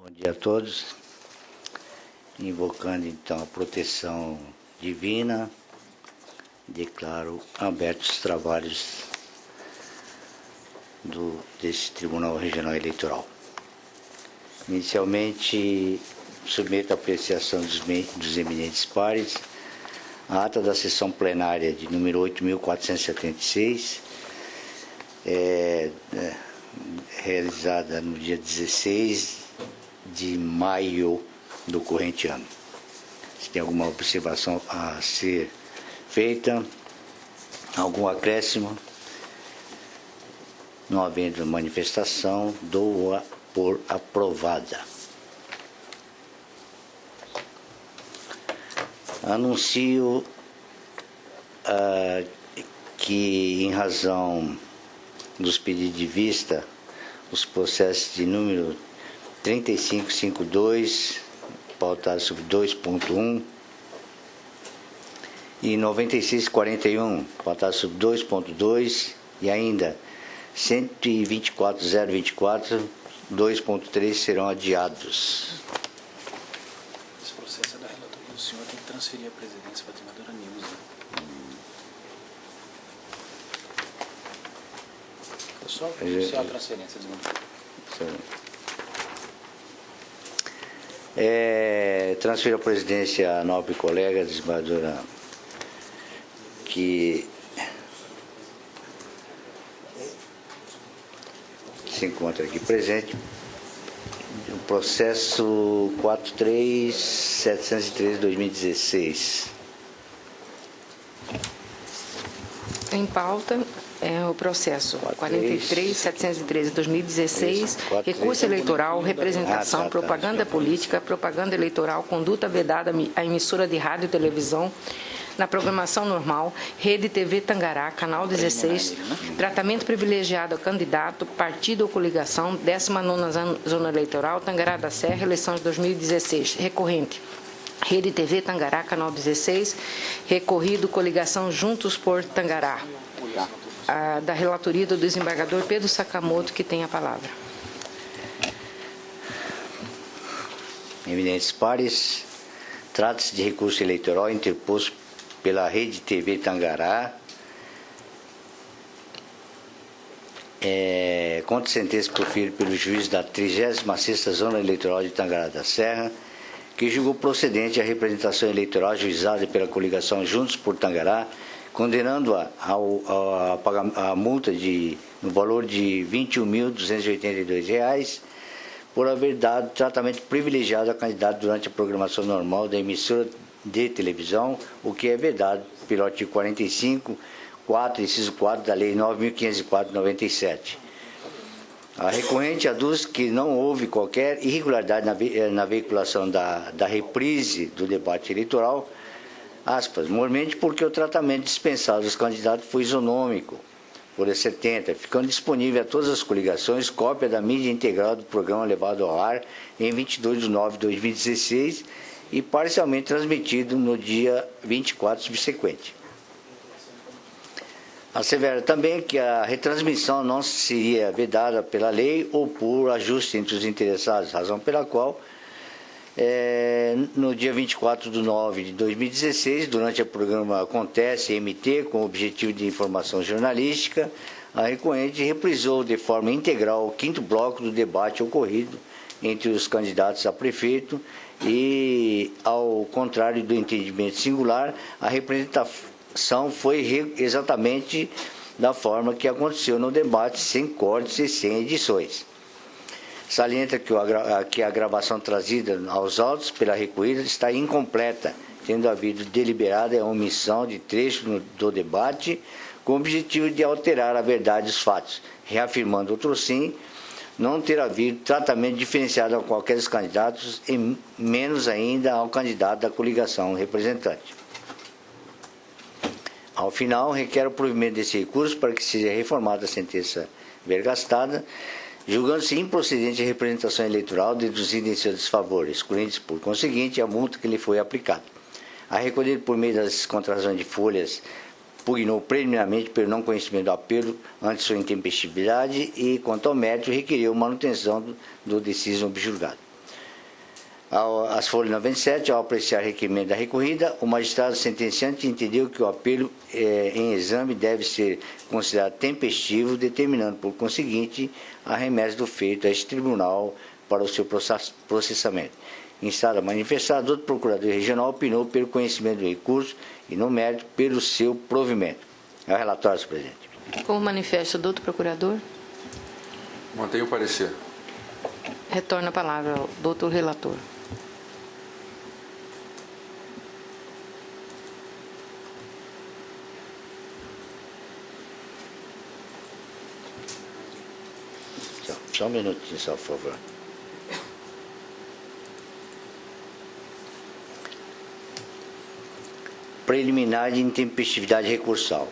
Bom dia a todos. Invocando então a proteção divina, declaro abertos os trabalhos desse Tribunal Regional Eleitoral. Inicialmente, submeto à apreciação dos eminentes pares a ata da sessão plenária de número 8.476, realizada no dia 16 de maio do corrente ano. Se tem alguma observação a ser feita, algum acréscimo, não havendo manifestação, dou-a por aprovada. Anuncio que, em razão dos pedidos de vista, os processos de número 3552, pautado sobre 2.1, e 9641, pautado sobre 2.2, e ainda 124.024, 2.3 serão adiados. Esse processo é da relatoria. O senhor tem que transferir a presidência para a senadora Nilza. É só anunciar a transferência, Transfiro a presidência à nobre colega, desembargadora, que se encontra aqui presente, o processo 43713-2016. Em pauta é o processo 43.713/2016, recurso eleitoral, representação, propaganda política, propaganda eleitoral, conduta vedada à emissora de rádio e televisão na programação normal, Rede TV Tangará, Canal 16, tratamento privilegiado ao candidato, partido ou coligação, 19ª Zona Eleitoral, Tangará da Serra, eleições de 2016, recorrente. Rede TV Tangará, Canal 16, recorrido coligação Juntos por Tangará. Da relatoria do desembargador Pedro Sakamoto, que tem a palavra. Eminentes pares, trata-se de recurso eleitoral interposto pela Rede TV Tangará, contra sentença proferida pelo juiz da 36ª Zona Eleitoral de Tangará da Serra, que julgou procedente a representação eleitoral ajuizada pela coligação Juntos por Tangará, condenando-a a pagar a multa no valor de R$ 21.282, por haver dado tratamento privilegiado a candidato durante a programação normal da emissora de televisão, o que é vedado pelo artigo 45, 4, inciso 4 da Lei 9.504/97. A recorrente aduz que não houve qualquer irregularidade na veiculação da reprise do debate eleitoral, aspas, mormente porque o tratamento dispensado aos candidatos foi isonômico, por 70, ficando disponível a todas as coligações cópia da mídia integral do programa levado ao ar em 22 de nove de 2016 e parcialmente transmitido no dia 24 subsequente. Assevera também que a retransmissão não seria vedada pela lei ou por ajuste entre os interessados, razão pela qual, no dia 24 de nove de 2016, durante o programa Acontece MT, com o objetivo de informação jornalística, a recorrente reprisou de forma integral o 5º bloco do debate ocorrido entre os candidatos a prefeito e, ao contrário do entendimento singular, a representação foi exatamente da forma que aconteceu no debate, sem cortes e sem edições. Salienta que a gravação trazida aos autos pela recorrida está incompleta, tendo havido deliberada omissão de trecho do debate com o objetivo de alterar a verdade dos fatos, reafirmando outrossim não ter havido tratamento diferenciado a qualquer dos candidatos e menos ainda ao candidato da coligação representante. Ao final, requer o provimento desse recurso para que seja reformada a sentença vergastada, julgando-se improcedente a representação eleitoral deduzida em seu desfavor, excluindo-se, por conseguinte, a multa que lhe foi aplicada. A recolher por meio das contrações de folhas pugnou preliminarmente pelo não conhecimento do apelo ante sua intempestividade e, quanto ao mérito, requeriu manutenção do deciso objulgado. As folhas 97, ao apreciar requerimento da recorrida, o magistrado sentenciante entendeu que o apelo em exame deve ser considerado tempestivo, determinando, por conseguinte, a remessa do feito a este tribunal para o seu processamento. Instado a manifestar, o procurador regional opinou pelo conhecimento do recurso e, no mérito, pelo seu provimento. É o relatório, senhor presidente. Como manifesta o doutor procurador? Mantenho o parecer. Retorno a palavra ao doutor relator. Só um minutinho, só, por favor. Preliminar de intempestividade recursal.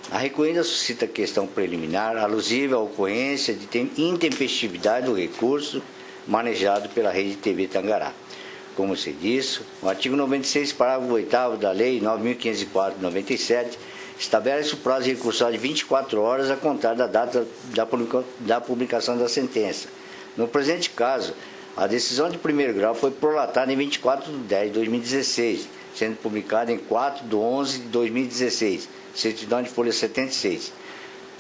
A recorrida suscita questão preliminar alusiva à ocorrência de intempestividade do recurso manejado pela Rede TV Tangará. Como se disse, o artigo 96, parágrafo 8º da Lei 9.504/97, estabelece o prazo recursal de 24 horas a contar da data da publicação da sentença. No presente caso, a decisão de primeiro grau foi prolatada em 24/10/2016, sendo publicada em 4/11/2016, certidão de folha 76.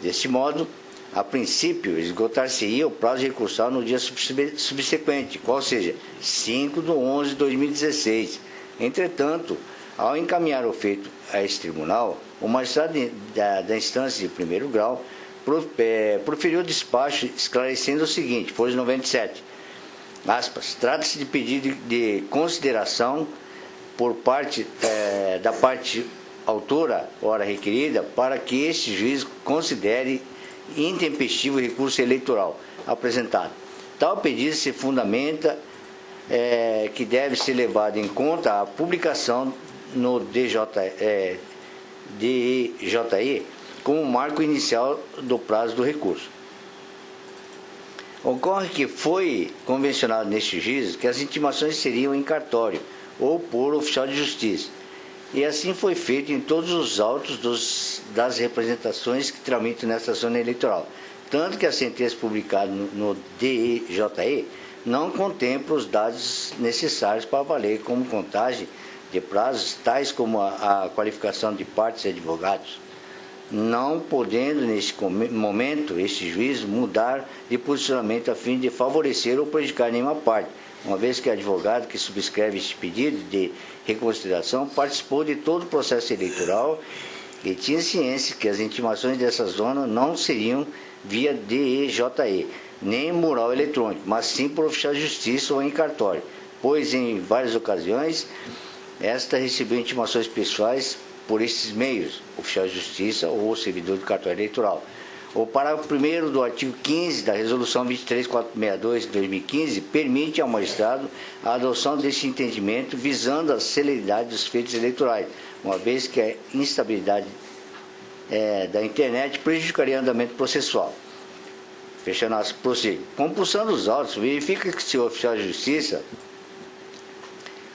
Deste modo, a princípio, esgotar-se-ia o prazo recursal no dia subsequente, qual seja, 5/11/2016. Entretanto, ao encaminhar o feito a este tribunal, o magistrado da instância de primeiro grau proferiu despacho esclarecendo o seguinte, folha 97, aspas, trata-se de pedido de consideração por parte da parte autora, ora requerida, para que este juiz considere intempestivo o recurso eleitoral apresentado. Tal pedido se fundamenta que deve ser levado em conta a publicação no DJI como marco inicial do prazo do recurso. Ocorre que foi convencionado neste juízo que as intimações seriam em cartório ou por oficial de justiça. E assim foi feito em todos os autos das representações que tramitam nesta zona eleitoral. Tanto que a sentença publicada no DJI não contempla os dados necessários para valer como contagem de prazos, tais como a qualificação de partes e advogados, não podendo, neste momento, este juiz mudar de posicionamento a fim de favorecer ou prejudicar nenhuma parte, uma vez que o advogado que subscreve este pedido de reconsideração participou de todo o processo eleitoral e tinha ciência que as intimações dessa zona não seriam via DEJE, nem mural eletrônico, mas sim por oficial de justiça ou em cartório, pois em várias ocasiões esta recebeu intimações pessoais por esses meios, oficial de justiça ou servidor do cartório eleitoral. O parágrafo 1º do artigo 15 da Resolução 23462 de 2015 permite ao magistrado a adoção deste entendimento visando a celeridade dos feitos eleitorais, uma vez que a instabilidade da internet prejudicaria o andamento processual. Fechando as prossigo. Compulsando os autos, verifica que se o oficial de justiça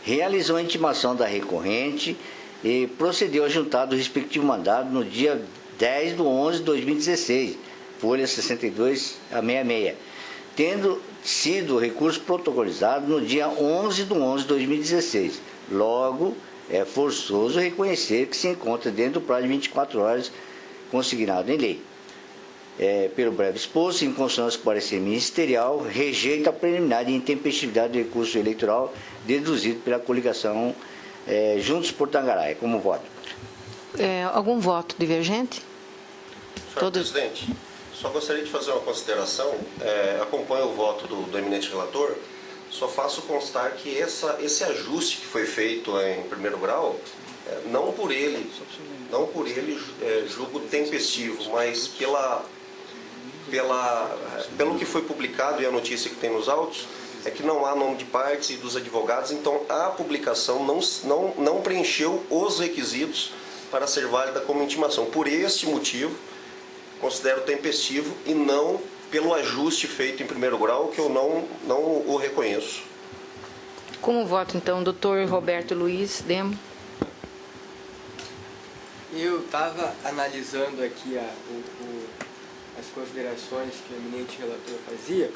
realizou a intimação da recorrente e procedeu a juntar do respectivo mandado no dia 10/11/2016, folha 62 a 66, tendo sido o recurso protocolizado no dia 11/11/2016. Logo, é forçoso reconhecer que se encontra dentro do prazo de 24 horas consignado em lei. Pelo breve exposto, em consonância com o parecer ministerial, rejeita a preliminar de intempestividade do recurso eleitoral deduzido pela coligação Juntos por Tangará. É como voto. Algum voto divergente? Senhor presidente, só gostaria de fazer uma consideração. Acompanho o voto do eminente relator. Só faço constar que esse ajuste que foi feito em primeiro grau, não por ele julgo tempestivo, mas pelo que foi publicado e a notícia que tem nos autos, é que não há nome de partes e dos advogados, então a publicação não preencheu os requisitos para ser válida como intimação. Por este motivo, considero tempestivo e não pelo ajuste feito em primeiro grau, que eu não o reconheço. Como voto, então, doutor Roberto Luiz Demo? Eu estava analisando aqui as considerações que o eminente relator fazia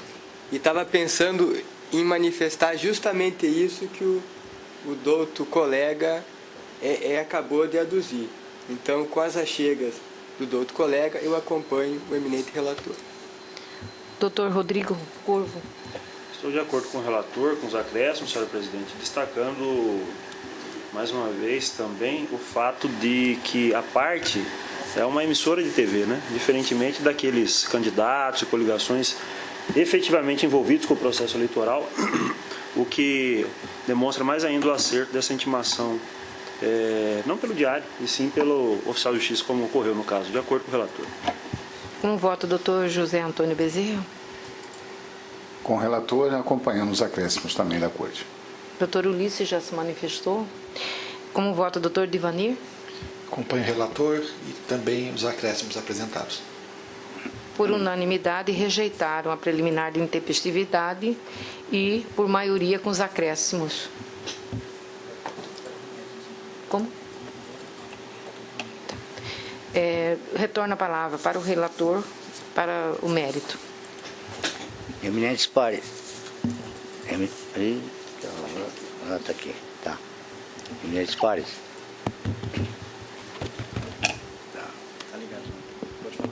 e estava pensando em manifestar justamente isso que o douto colega acabou de aduzir. Então, com as achegas do douto colega, eu acompanho o eminente relator. Doutor Rodrigo Corvo. Estou de acordo com o relator, com os acréscimos, senhora presidente, destacando mais uma vez também o fato de que a parte é uma emissora de TV, né? Diferentemente daqueles candidatos e coligações efetivamente envolvidos com o processo eleitoral, o que demonstra mais ainda o acerto dessa intimação, não pelo diário, e sim pelo oficial de justiça, como ocorreu no caso, de acordo com o relator. Com o voto, doutor José Antônio Bezerra. Com o relator, acompanhando os acréscimos também da Corte. Doutor Ulisses já se manifestou. Como voto, doutor Divanir? Acompanho o relator e também os acréscimos apresentados. Por unanimidade, rejeitaram a preliminar de intempestividade e por maioria com os acréscimos. Como? Retorno a palavra para o relator, para o mérito. Eminentes pares. Está aqui. Tá. Eminentes pares. Tá ligado. Pode falar.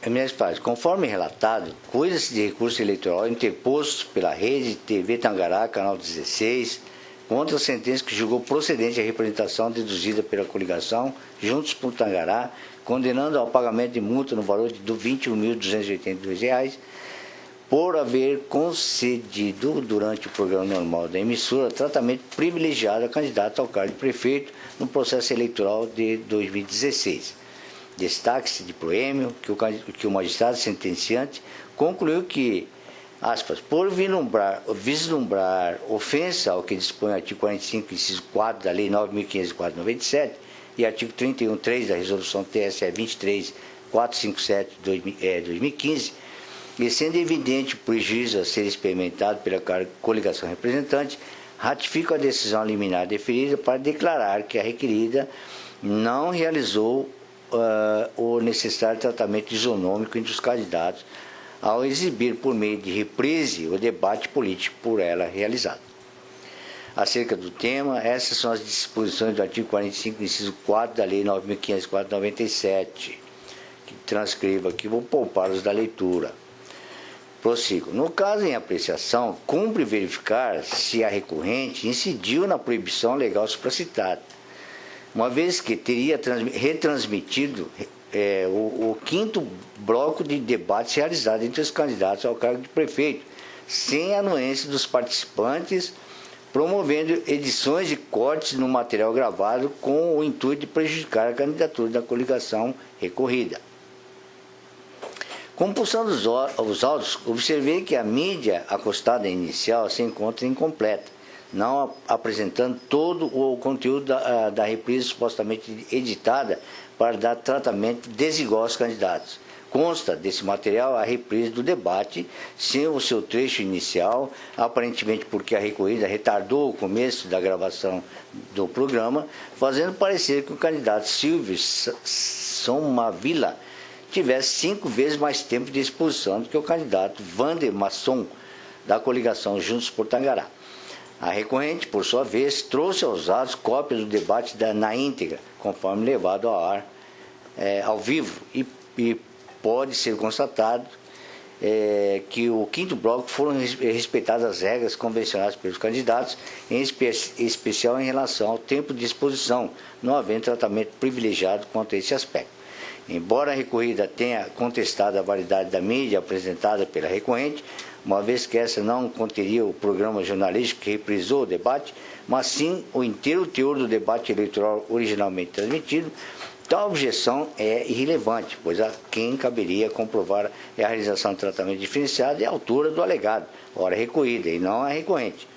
Eminentes pares, conforme relatado, cuida-se de recurso eleitoral interposto pela Rede TV Tangará, canal 16, contra a sentença que julgou procedente a representação deduzida pela coligação Juntos por Tangará, condenando ao pagamento de multa no valor de R$ 21.282, por haver concedido, durante o programa normal da emissora, tratamento privilegiado a candidato ao cargo de prefeito no processo eleitoral de 2016. Destaque-se de proêmio que o magistrado sentenciante concluiu que, aspas, por vislumbrar ofensa ao que dispõe o artigo 45, inciso 4 da Lei 9.504/97 e artigo 31.3 da Resolução TSE 23.457/2015, e sendo evidente o prejuízo a ser experimentado pela coligação representante, ratifico a decisão liminar deferida para declarar que a requerida não realizou o necessário tratamento isonômico entre os candidatos ao exibir por meio de reprise o debate político por ela realizado. Acerca do tema, essas são as disposições do artigo 45, inciso 4 da Lei 9.504/97, que transcrevo aqui, vou poupá-los da leitura. Prossigo. No caso em apreciação, cumpre verificar se a recorrente incidiu na proibição legal supracitada, uma vez que teria retransmitido o quinto bloco de debates realizado entre os candidatos ao cargo de prefeito, sem anuência dos participantes, promovendo edições de cortes no material gravado com o intuito de prejudicar a candidatura da coligação recorrida. Compulsando os autos, observei que a mídia acostada inicial se encontra incompleta, não apresentando todo o conteúdo da reprise supostamente editada para dar tratamento desigual aos candidatos. Consta desse material a reprise do debate, sem o seu trecho inicial, aparentemente porque a recorrida retardou o começo da gravação do programa, fazendo parecer que o candidato Silvio Somavila tivesse 5 vezes mais tempo de exposição do que o candidato Vander Masson, da coligação Juntos por Tangará. A recorrente, por sua vez, trouxe aos atos cópias do debate na íntegra, conforme levado ao ar ao vivo, e pode ser constatado que o quinto bloco foram respeitadas as regras convencionadas pelos candidatos, em especial em relação ao tempo de exposição, não havendo tratamento privilegiado quanto a esse aspecto. Embora a recorrida tenha contestado a validade da mídia apresentada pela recorrente, uma vez que essa não conteria o programa jornalístico que reprisou o debate, mas sim o inteiro teor do debate eleitoral originalmente transmitido, tal objeção é irrelevante, pois a quem caberia comprovar a realização de tratamento diferenciado é a altura do alegado, ora recorrida, e não a recorrente.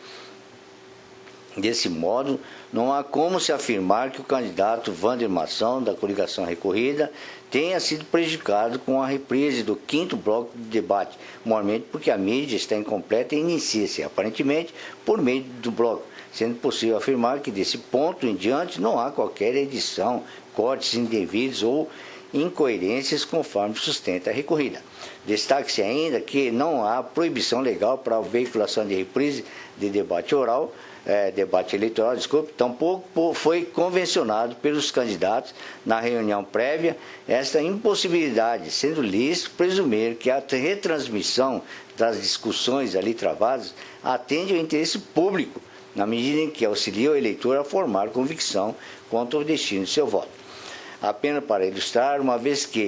Desse modo, não há como se afirmar que o candidato Vander Masson, da coligação recorrida, tenha sido prejudicado com a reprise do quinto bloco de debate, mormente porque a mídia está incompleta e inicia-se, aparentemente, por meio do bloco, sendo possível afirmar que desse ponto em diante não há qualquer edição, cortes indevidos ou incoerências conforme sustenta a recorrida. Destaque-se ainda que não há proibição legal para a veiculação de reprise de debate eleitoral, tampouco foi convencionado pelos candidatos na reunião prévia esta impossibilidade, sendo lícito presumir que a retransmissão das discussões ali travadas atende ao interesse público, na medida em que auxilia o eleitor a formar convicção quanto ao destino de seu voto. Apenas para ilustrar, uma vez que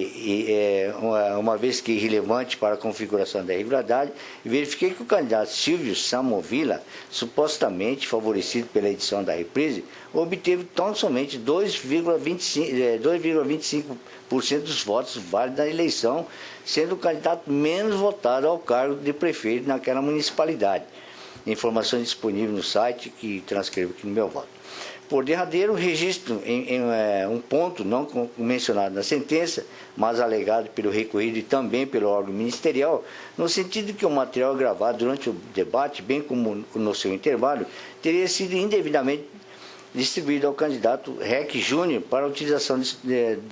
irrelevante para a configuração da irregularidade, verifiquei que o candidato Silvio Samovila, supostamente favorecido pela edição da reprise, obteve tão somente 2,25% dos votos válidos na eleição, sendo o candidato menos votado ao cargo de prefeito naquela municipalidade. Informação disponível no site que transcrevo aqui no meu voto. Por derradeiro, registro um ponto não mencionado na sentença, mas alegado pelo recorrido e também pelo órgão ministerial, no sentido que o material gravado durante o debate, bem como no seu intervalo, teria sido indevidamente distribuído ao candidato REC Júnior para utilização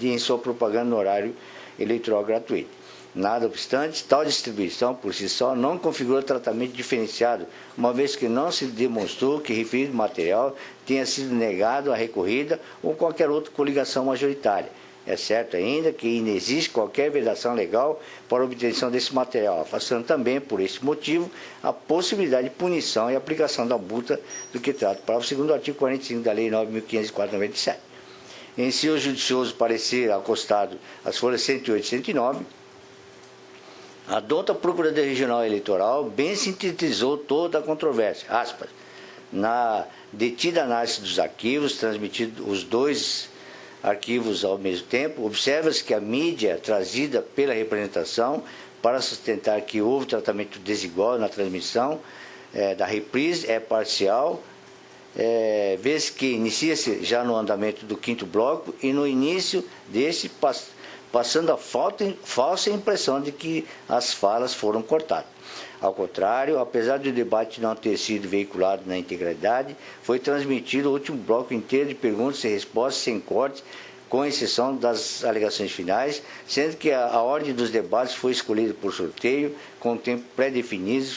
em sua propaganda no horário eleitoral gratuito. Nada obstante, tal distribuição, por si só, não configura tratamento diferenciado, uma vez que não se demonstrou que referido material tenha sido negado à recorrida ou qualquer outra coligação majoritária. É certo ainda que inexiste qualquer vedação legal para a obtenção desse material, afastando também, por esse motivo, a possibilidade de punição e aplicação da multa do que trata o parágrafo 2º do artigo 45 da Lei 9.504/97. Em seu judicioso parecer acostado às folhas 108 e 109, a douta Procuradora Regional Eleitoral bem sintetizou toda a controvérsia. Aspas, na detida análise dos arquivos, transmitidos os dois arquivos ao mesmo tempo, observa-se que a mídia trazida pela representação para sustentar que houve tratamento desigual na transmissão da reprise é parcial, vez que inicia-se já no andamento do 5º bloco e no início desse passando a falsa impressão de que as falas foram cortadas. Ao contrário, apesar do debate não ter sido veiculado na integralidade, foi transmitido o último bloco inteiro de perguntas e respostas sem corte, com exceção das alegações finais, sendo que a ordem dos debates foi escolhida por sorteio, com tempo pré-definido,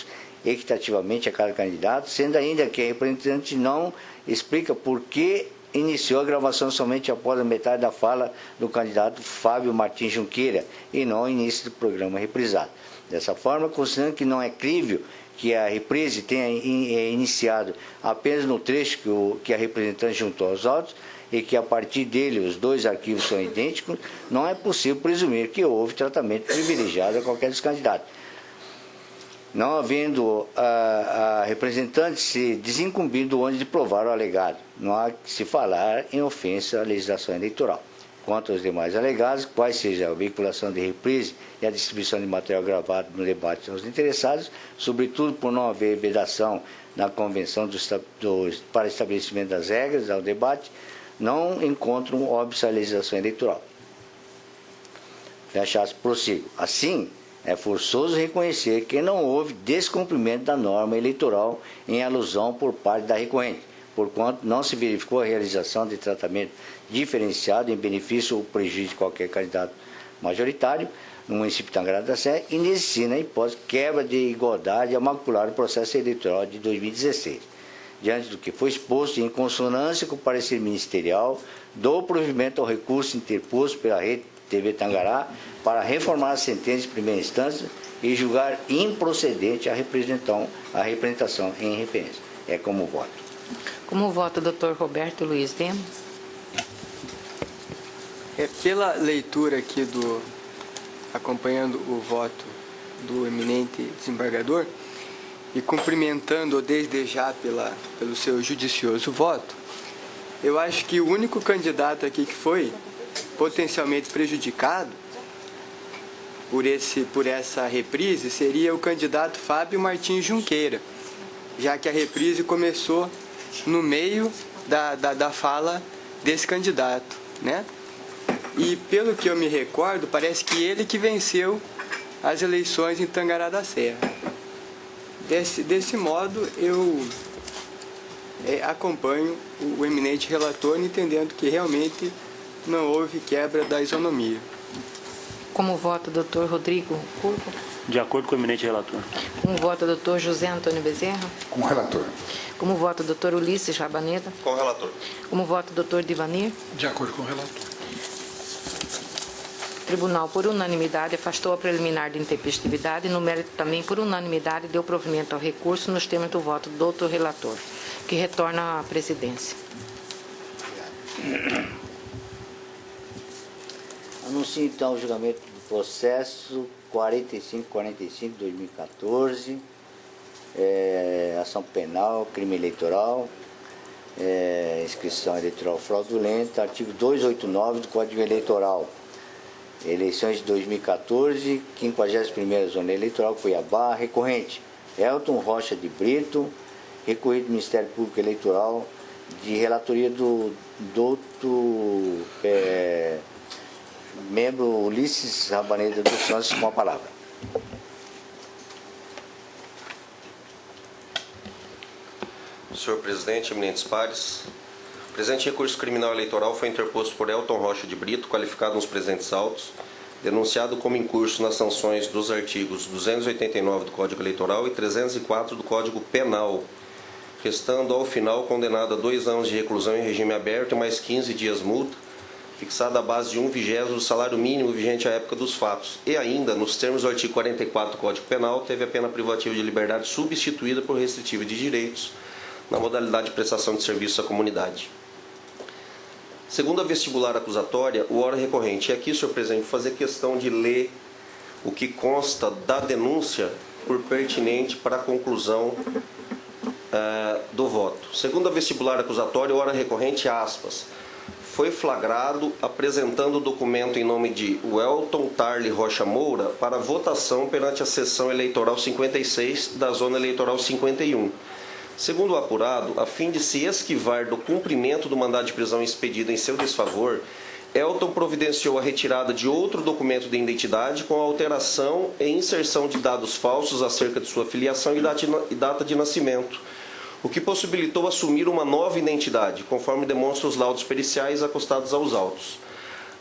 equitativamente a cada candidato, sendo ainda que a representante não explica por que iniciou a gravação somente após a metade da fala do candidato Fábio Martins Junqueira e não ao início do programa reprisado. Dessa forma, considerando que não é crível que a reprise tenha iniciado apenas no trecho que a representante juntou aos autos e que a partir dele os dois arquivos são idênticos, não é possível presumir que houve tratamento privilegiado a qualquer dos candidatos. Não havendo a representante se desincumbindo do ônus de provar o alegado, não há que se falar em ofensa à legislação eleitoral. Quanto aos demais alegados, quais seja a veiculação de reprise e a distribuição de material gravado no debate aos interessados, sobretudo por não haver vedação na convenção para estabelecimento das regras ao debate, não encontram óbice à legislação eleitoral. Fecha aspas, prossigo. Assim, é forçoso reconhecer que não houve descumprimento da norma eleitoral em alusão por parte da recorrente, porquanto não se verificou a realização de tratamento diferenciado em benefício ou prejuízo de qualquer candidato majoritário no município de Tangará da Serra e nesse na hipótese quebra de igualdade a macular o processo eleitoral de 2016. Diante do que foi exposto em consonância com o parecer ministerial, dou provimento ao recurso interposto pela Rede TV Tangará para reformar a sentença de primeira instância e julgar improcedente a representação em referência. É como voto. Como voto, doutor Roberto Luiz Demos? Pela leitura aqui acompanhando o voto do eminente desembargador e cumprimentando desde já pelo seu judicioso voto, eu acho que o único candidato aqui que foi potencialmente prejudicado por essa reprise seria o candidato Fábio Martins Junqueira, já que a reprise começou no meio da fala desse candidato, né? E pelo que eu me recordo, parece que ele que venceu as eleições em Tangará da Serra. Desse modo, eu acompanho o eminente relator, entendendo que realmente não houve quebra da isonomia. Como vota o Dr. Rodrigo Curvo? De acordo com o eminente relator. Como vota o Dr. José Antônio Bezerra? Com o relator. Como vota o Dr. Ulisses Rabaneda? Com o relator. Como vota o Dr. Divanir? De acordo com o relator. O tribunal, por unanimidade, afastou a preliminar de intempestividade e, no mérito também, por unanimidade, deu provimento ao recurso nos termos do voto do doutor relator, que retorna à presidência. Anuncio então o julgamento do processo 4545-2014, ação penal, crime eleitoral, inscrição eleitoral fraudulenta, artigo 289 do Código Eleitoral. Eleições de 2014, 51ª Zona Eleitoral, Cuiabá, recorrente, Elton Rocha de Brito, recorrido do Ministério Público Eleitoral, de relatoria do doutor membro Ulisses Rabaneda dos Santos, com a palavra. Senhor presidente, eminentes pares, o presente recurso criminal eleitoral foi interposto por Elton Rocha de Brito, qualificado nos presentes autos, denunciado como incurso nas sanções dos artigos 289 do Código Eleitoral e 304 do Código Penal, restando ao final condenado a 2 anos de reclusão em regime aberto e mais 15 dias multa, fixada à base de 1/20 do salário mínimo vigente à época dos fatos, e ainda, nos termos do artigo 44 do Código Penal, teve a pena privativa de liberdade substituída por restritiva de direitos, na modalidade de prestação de serviço à comunidade. Segundo a vestibular acusatória, o ora recorrente, e aqui, senhor presidente, vou fazer questão de ler o que consta da denúncia por pertinente para a conclusão do voto. Segundo a vestibular acusatória, o ora recorrente, aspas, foi flagrado apresentando o documento em nome de Welton Tarly Rocha Moura para votação perante a sessão eleitoral 56 da Zona Eleitoral 51. Segundo o apurado, a fim de se esquivar do cumprimento do mandado de prisão expedido em seu desfavor, Elton providenciou a retirada de outro documento de identidade com alteração e inserção de dados falsos acerca de sua filiação e data de nascimento, o que possibilitou assumir uma nova identidade, conforme demonstram os laudos periciais acostados aos autos.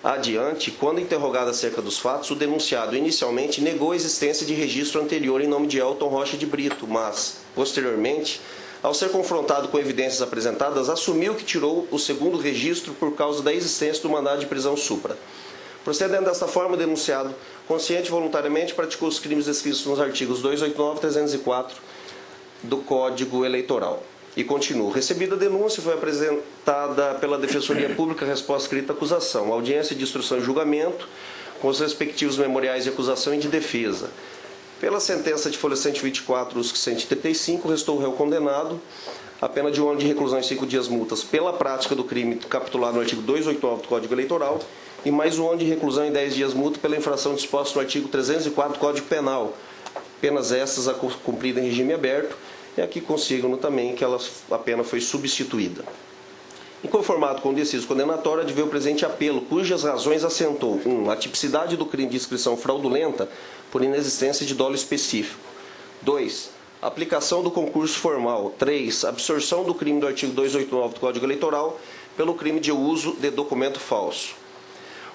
Adiante, quando interrogado acerca dos fatos, o denunciado inicialmente negou a existência de registro anterior em nome de Elton Rocha de Brito, mas, posteriormente, ao ser confrontado com evidências apresentadas, assumiu que tirou o segundo registro por causa da existência do mandado de prisão supra. Procedendo desta forma, o denunciado, consciente e voluntariamente, praticou os crimes descritos nos artigos 289 e 304 do Código Eleitoral. E continuo. Recebida a denúncia, foi apresentada pela Defensoria Pública a resposta escrita à acusação, audiência de instrução e julgamento, com os respectivos memoriais de acusação e de defesa. Pela sentença de folha 124, 135, restou o réu condenado a pena de 1 ano de reclusão e 5 dias multas pela prática do crime capitulado no artigo 289 do Código Eleitoral e mais 1 ano de reclusão e 10 dias multa pela infração disposta no artigo 304 do Código Penal. Penas essas a cumprida em regime aberto, e aqui consigam também que a pena foi substituída. Inconformado com o deciso condenatório, adveio o presente apelo, cujas razões assentou: 1. A tipicidade do crime de inscrição fraudulenta por inexistência de dolo específico. 2. Aplicação do concurso formal. 3. Absorção do crime do artigo 289 do Código Eleitoral pelo crime de uso de documento falso.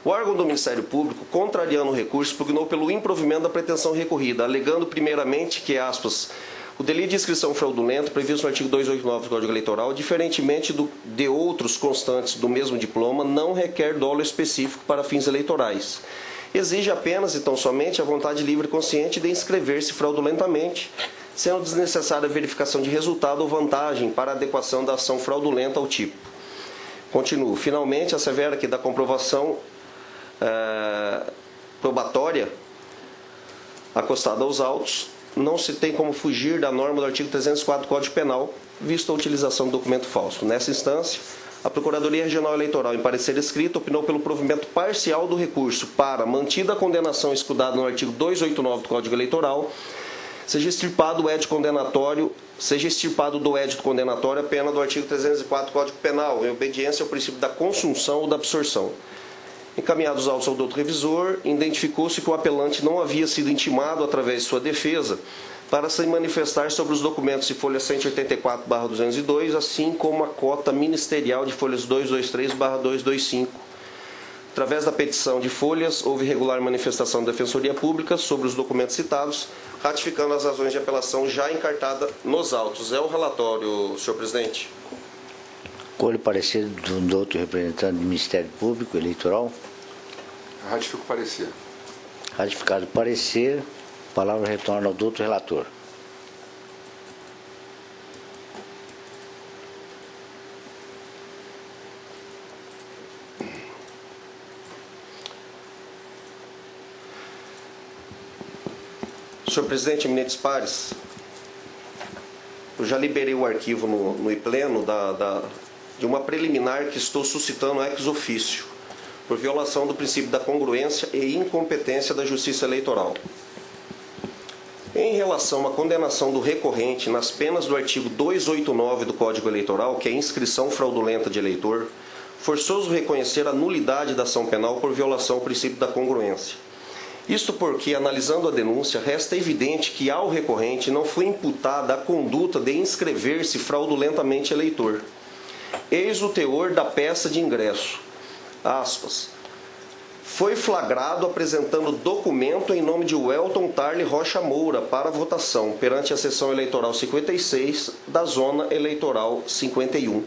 O órgão do Ministério Público, contrariando o recurso, pugnou pelo improvimento da pretensão recorrida, alegando primeiramente que, aspas, o delito de inscrição fraudulenta, previsto no artigo 289 do Código Eleitoral, diferentemente de outros constantes do mesmo diploma, não requer dolo específico para fins eleitorais. Exige apenas e tão somente a vontade livre e consciente de inscrever-se fraudulentamente, sendo desnecessária a verificação de resultado ou vantagem para a adequação da ação fraudulenta ao tipo. Continuo. Finalmente, assevera que da comprovação probatória acostada aos autos, não se tem como fugir da norma do artigo 304 do Código Penal, visto a utilização do documento falso. Nessa instância, a Procuradoria Regional Eleitoral, em parecer escrito, opinou pelo provimento parcial do recurso para, mantida a condenação escudada no artigo 289 do Código Eleitoral, seja extirpado do edito condenatório a pena do artigo 304 do Código Penal, em obediência ao princípio da consunção ou da absorção. Encaminhados autos ao doutor revisor, identificou-se que o apelante não havia sido intimado através de sua defesa para se manifestar sobre os documentos de folha 184/202, assim como a cota ministerial de folhas 223/225, Através da petição de folhas, houve regular manifestação da Defensoria Pública sobre os documentos citados, ratificando as razões de apelação já encartada nos autos. É o relatório, senhor presidente. Acolho o parecer do outro representante do Ministério Público Eleitoral. Ratifico o parecer. Ratificado o parecer, a palavra retorna ao doutor relator. Senhor presidente, eminentes pares, eu já liberei o arquivo no pleno de uma preliminar que estou suscitando ex officio, por violação do princípio da congruência e incompetência da Justiça Eleitoral. Em relação à condenação do recorrente nas penas do artigo 289 do Código Eleitoral, que é inscrição fraudulenta de eleitor, forçoso reconhecer a nulidade da ação penal por violação ao princípio da congruência. Isto porque, analisando a denúncia, resta evidente que ao recorrente não foi imputada a conduta de inscrever-se fraudulentamente eleitor. Eis o teor da peça de ingresso. Aspas. Foi flagrado apresentando documento em nome de Welton Tarle Rocha Moura para votação perante a seção eleitoral 56 da zona eleitoral 51.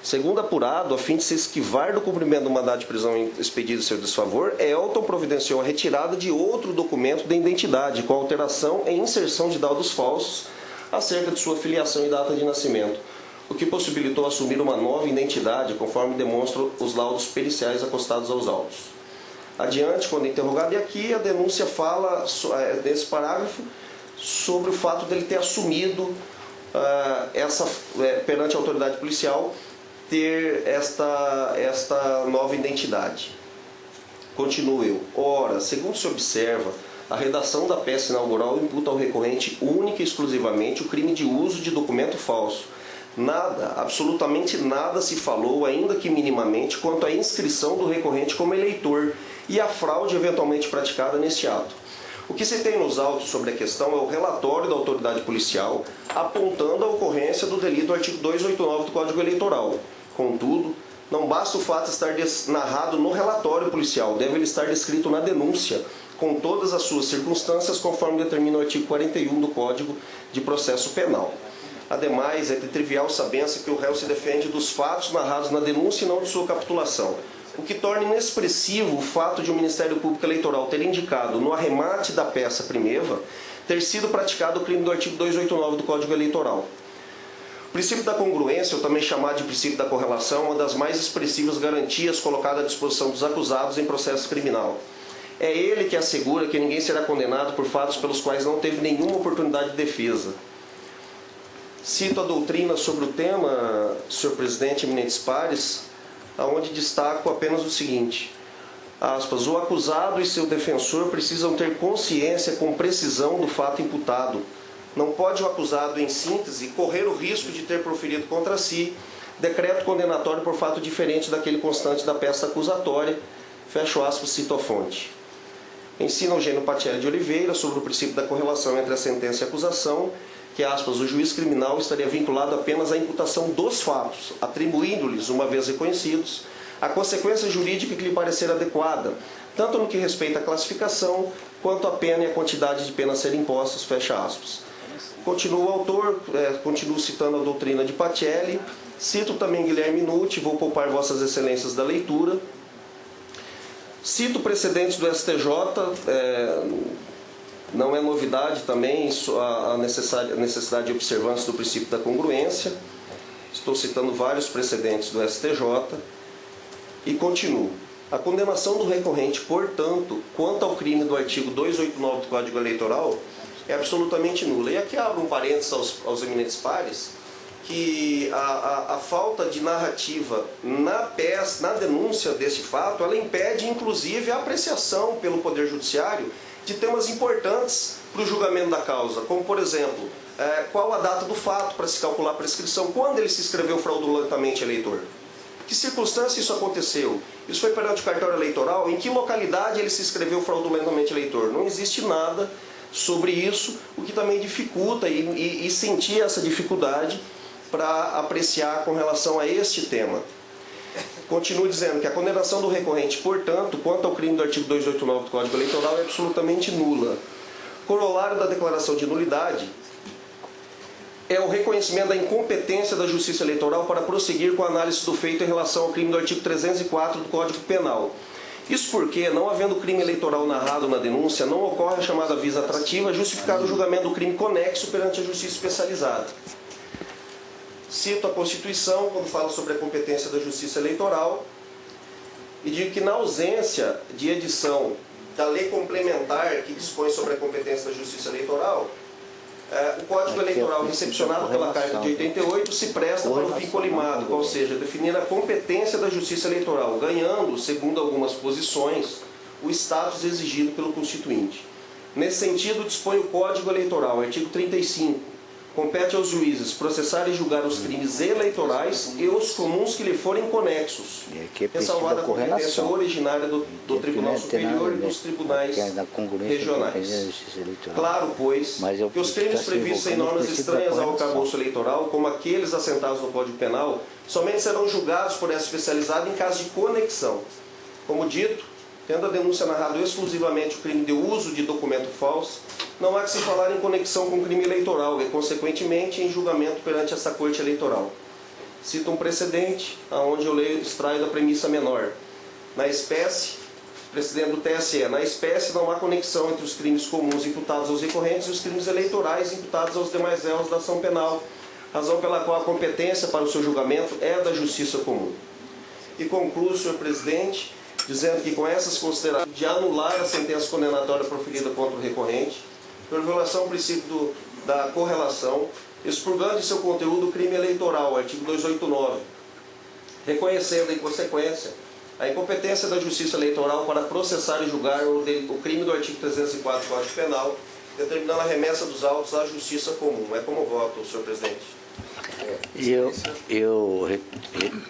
Segundo apurado, a fim de se esquivar do cumprimento do mandado de prisão expedido em seu desfavor, Elton providenciou a retirada de outro documento de identidade, com alteração e inserção de dados falsos acerca de sua filiação e data de nascimento, o que possibilitou assumir uma nova identidade, conforme demonstram os laudos periciais acostados aos autos. Adiante, quando interrogado, e aqui a denúncia fala, nesse parágrafo, sobre o fato dele ter assumido perante a autoridade policial, ter esta nova identidade. Continuo eu. Ora, segundo se observa, a redação da peça inaugural imputa ao recorrente única e exclusivamente o crime de uso de documento falso. Nada, absolutamente nada se falou, ainda que minimamente, quanto à inscrição do recorrente como eleitor e a fraude eventualmente praticada neste ato. O que se tem nos autos sobre a questão é o relatório da autoridade policial apontando a ocorrência do delito do artigo 289 do Código Eleitoral. Contudo, não basta o fato estar narrado no relatório policial, deve ele estar descrito na denúncia, com todas as suas circunstâncias, conforme determina o artigo 41 do Código de Processo Penal. Ademais, é de trivial sabência que o réu se defende dos fatos narrados na denúncia e não de sua capitulação, o que torna inexpressivo o fato de o Ministério Público Eleitoral ter indicado, no arremate da peça primeva, ter sido praticado o crime do artigo 289 do Código Eleitoral. O princípio da congruência, ou também chamado de princípio da correlação, é uma das mais expressivas garantias colocadas à disposição dos acusados em processo criminal. É ele que assegura que ninguém será condenado por fatos pelos quais não teve nenhuma oportunidade de defesa. Cito a doutrina sobre o tema, senhor presidente, eminentes pares, onde destaco apenas o seguinte, aspas, o acusado e seu defensor precisam ter consciência com precisão do fato imputado. Não pode o acusado, em síntese, correr o risco de ter proferido contra si decreto condenatório por fato diferente daquele constante da peça acusatória, fecho aspas, cito a fonte. Ensina Eugênio Patielli de Oliveira sobre o princípio da correlação entre a sentença e a acusação, que, aspas, o juiz criminal estaria vinculado apenas à imputação dos fatos, atribuindo-lhes, uma vez reconhecidos, a consequência jurídica que lhe parecer adequada, tanto no que respeita à classificação, quanto à pena e à quantidade de penas a serem impostas, fecha aspas. Continua o autor, continuo citando a doutrina de Patielli, cito também Guilherme Nutti, vou poupar vossas excelências da leitura. Cito precedentes do STJ, não é novidade também a necessidade de observância do princípio da congruência. Estou citando vários precedentes do STJ e continuo. A condenação do recorrente, portanto, quanto ao crime do artigo 289 do Código Eleitoral, é absolutamente nula. E aqui abro um parênteses aos eminentes pares, que a falta de narrativa na denúncia desse fato, ela impede, inclusive, a apreciação pelo Poder Judiciário de temas importantes para o julgamento da causa, como, por exemplo, qual a data do fato para se calcular a prescrição, quando ele se inscreveu fraudulentamente eleitor. Que circunstância isso aconteceu? Isso foi perante o cartório eleitoral? Em que localidade ele se inscreveu fraudulentamente eleitor? Não existe nada sobre isso, o que também dificulta e sentir essa dificuldade para apreciar com relação a este tema. Continua dizendo que a condenação do recorrente, portanto, quanto ao crime do artigo 289 do Código Eleitoral, é absolutamente nula. Corolário da declaração de nulidade é o reconhecimento da incompetência da Justiça Eleitoral para prosseguir com a análise do feito em relação ao crime do artigo 304 do Código Penal. Isso porque, não havendo crime eleitoral narrado na denúncia, não ocorre a chamada visa atrativa, justificado o julgamento do crime conexo perante a Justiça Especializada. Cito a Constituição, quando fala sobre a competência da Justiça Eleitoral, e digo que, na ausência de edição da lei complementar que dispõe sobre a competência da Justiça Eleitoral, o Código Eleitoral recepcionado pela Carta de 88 se presta para o fim colimado, ou seja, definir a competência da Justiça Eleitoral, ganhando, segundo algumas posições, o status exigido pelo Constituinte. Nesse sentido, dispõe o Código Eleitoral, artigo 35, compete aos juízes processar e julgar os crimes eleitorais e os comuns que lhe forem conexos, ressalvada a competência originária do Tribunal Superior e dos tribunais regionais. Claro, pois, que os crimes previstos em normas estranhas ao arcabouço eleitoral, como aqueles assentados no Código Penal, somente serão julgados por essa especializada em caso de conexão. Como dito, tendo a denúncia narrado exclusivamente o crime de uso de documento falso, não há que se falar em conexão com crime eleitoral e, consequentemente, em julgamento perante essa Corte Eleitoral. Cito um precedente, onde eu leio, extraio da premissa menor. Na espécie, presidente do TSE, na espécie não há conexão entre os crimes comuns imputados aos recorrentes e os crimes eleitorais imputados aos demais réus da ação penal, razão pela qual a competência para o seu julgamento é da Justiça Comum. E concluo, senhor presidente, dizendo que com essas considerações de anular a sentença condenatória proferida contra o recorrente, por violação ao princípio da correlação, expurgando em seu conteúdo o crime eleitoral, artigo 289, reconhecendo em consequência a incompetência da Justiça Eleitoral para processar e julgar o crime do artigo 304 do Código Penal, determinando a remessa dos autos à Justiça Comum. É como voto, senhor presidente. Eu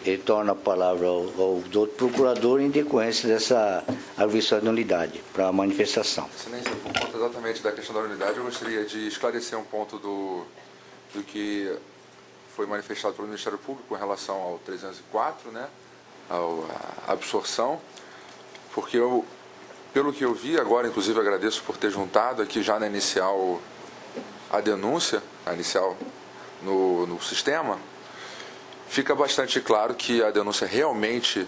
retorno a palavra ao doutor procurador em decorrência dessa arguição de nulidade para a manifestação. Excelência, por conta exatamente da questão da nulidade, eu gostaria de esclarecer um ponto do que foi manifestado pelo Ministério Público com relação ao 304, né, a absorção, porque pelo que eu vi agora, inclusive agradeço por ter juntado aqui já na inicial a denúncia, a inicial no sistema, fica bastante claro que a denúncia realmente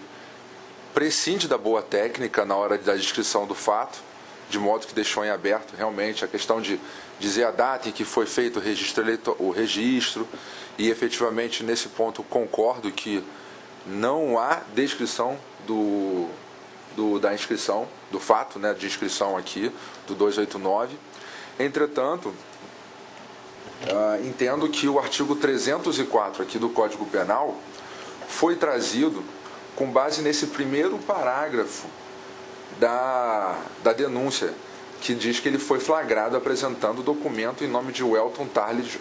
prescinde da boa técnica na hora da descrição do fato, de modo que deixou em aberto realmente a questão de dizer a data em que foi feito o registro, e efetivamente nesse ponto concordo que não há descrição da inscrição, do fato, né, de inscrição aqui, do 289. Entretanto, entendo que o artigo 304 aqui do Código Penal foi trazido com base nesse primeiro parágrafo da denúncia, que diz que ele foi flagrado apresentando o documento em nome de Welton Tarles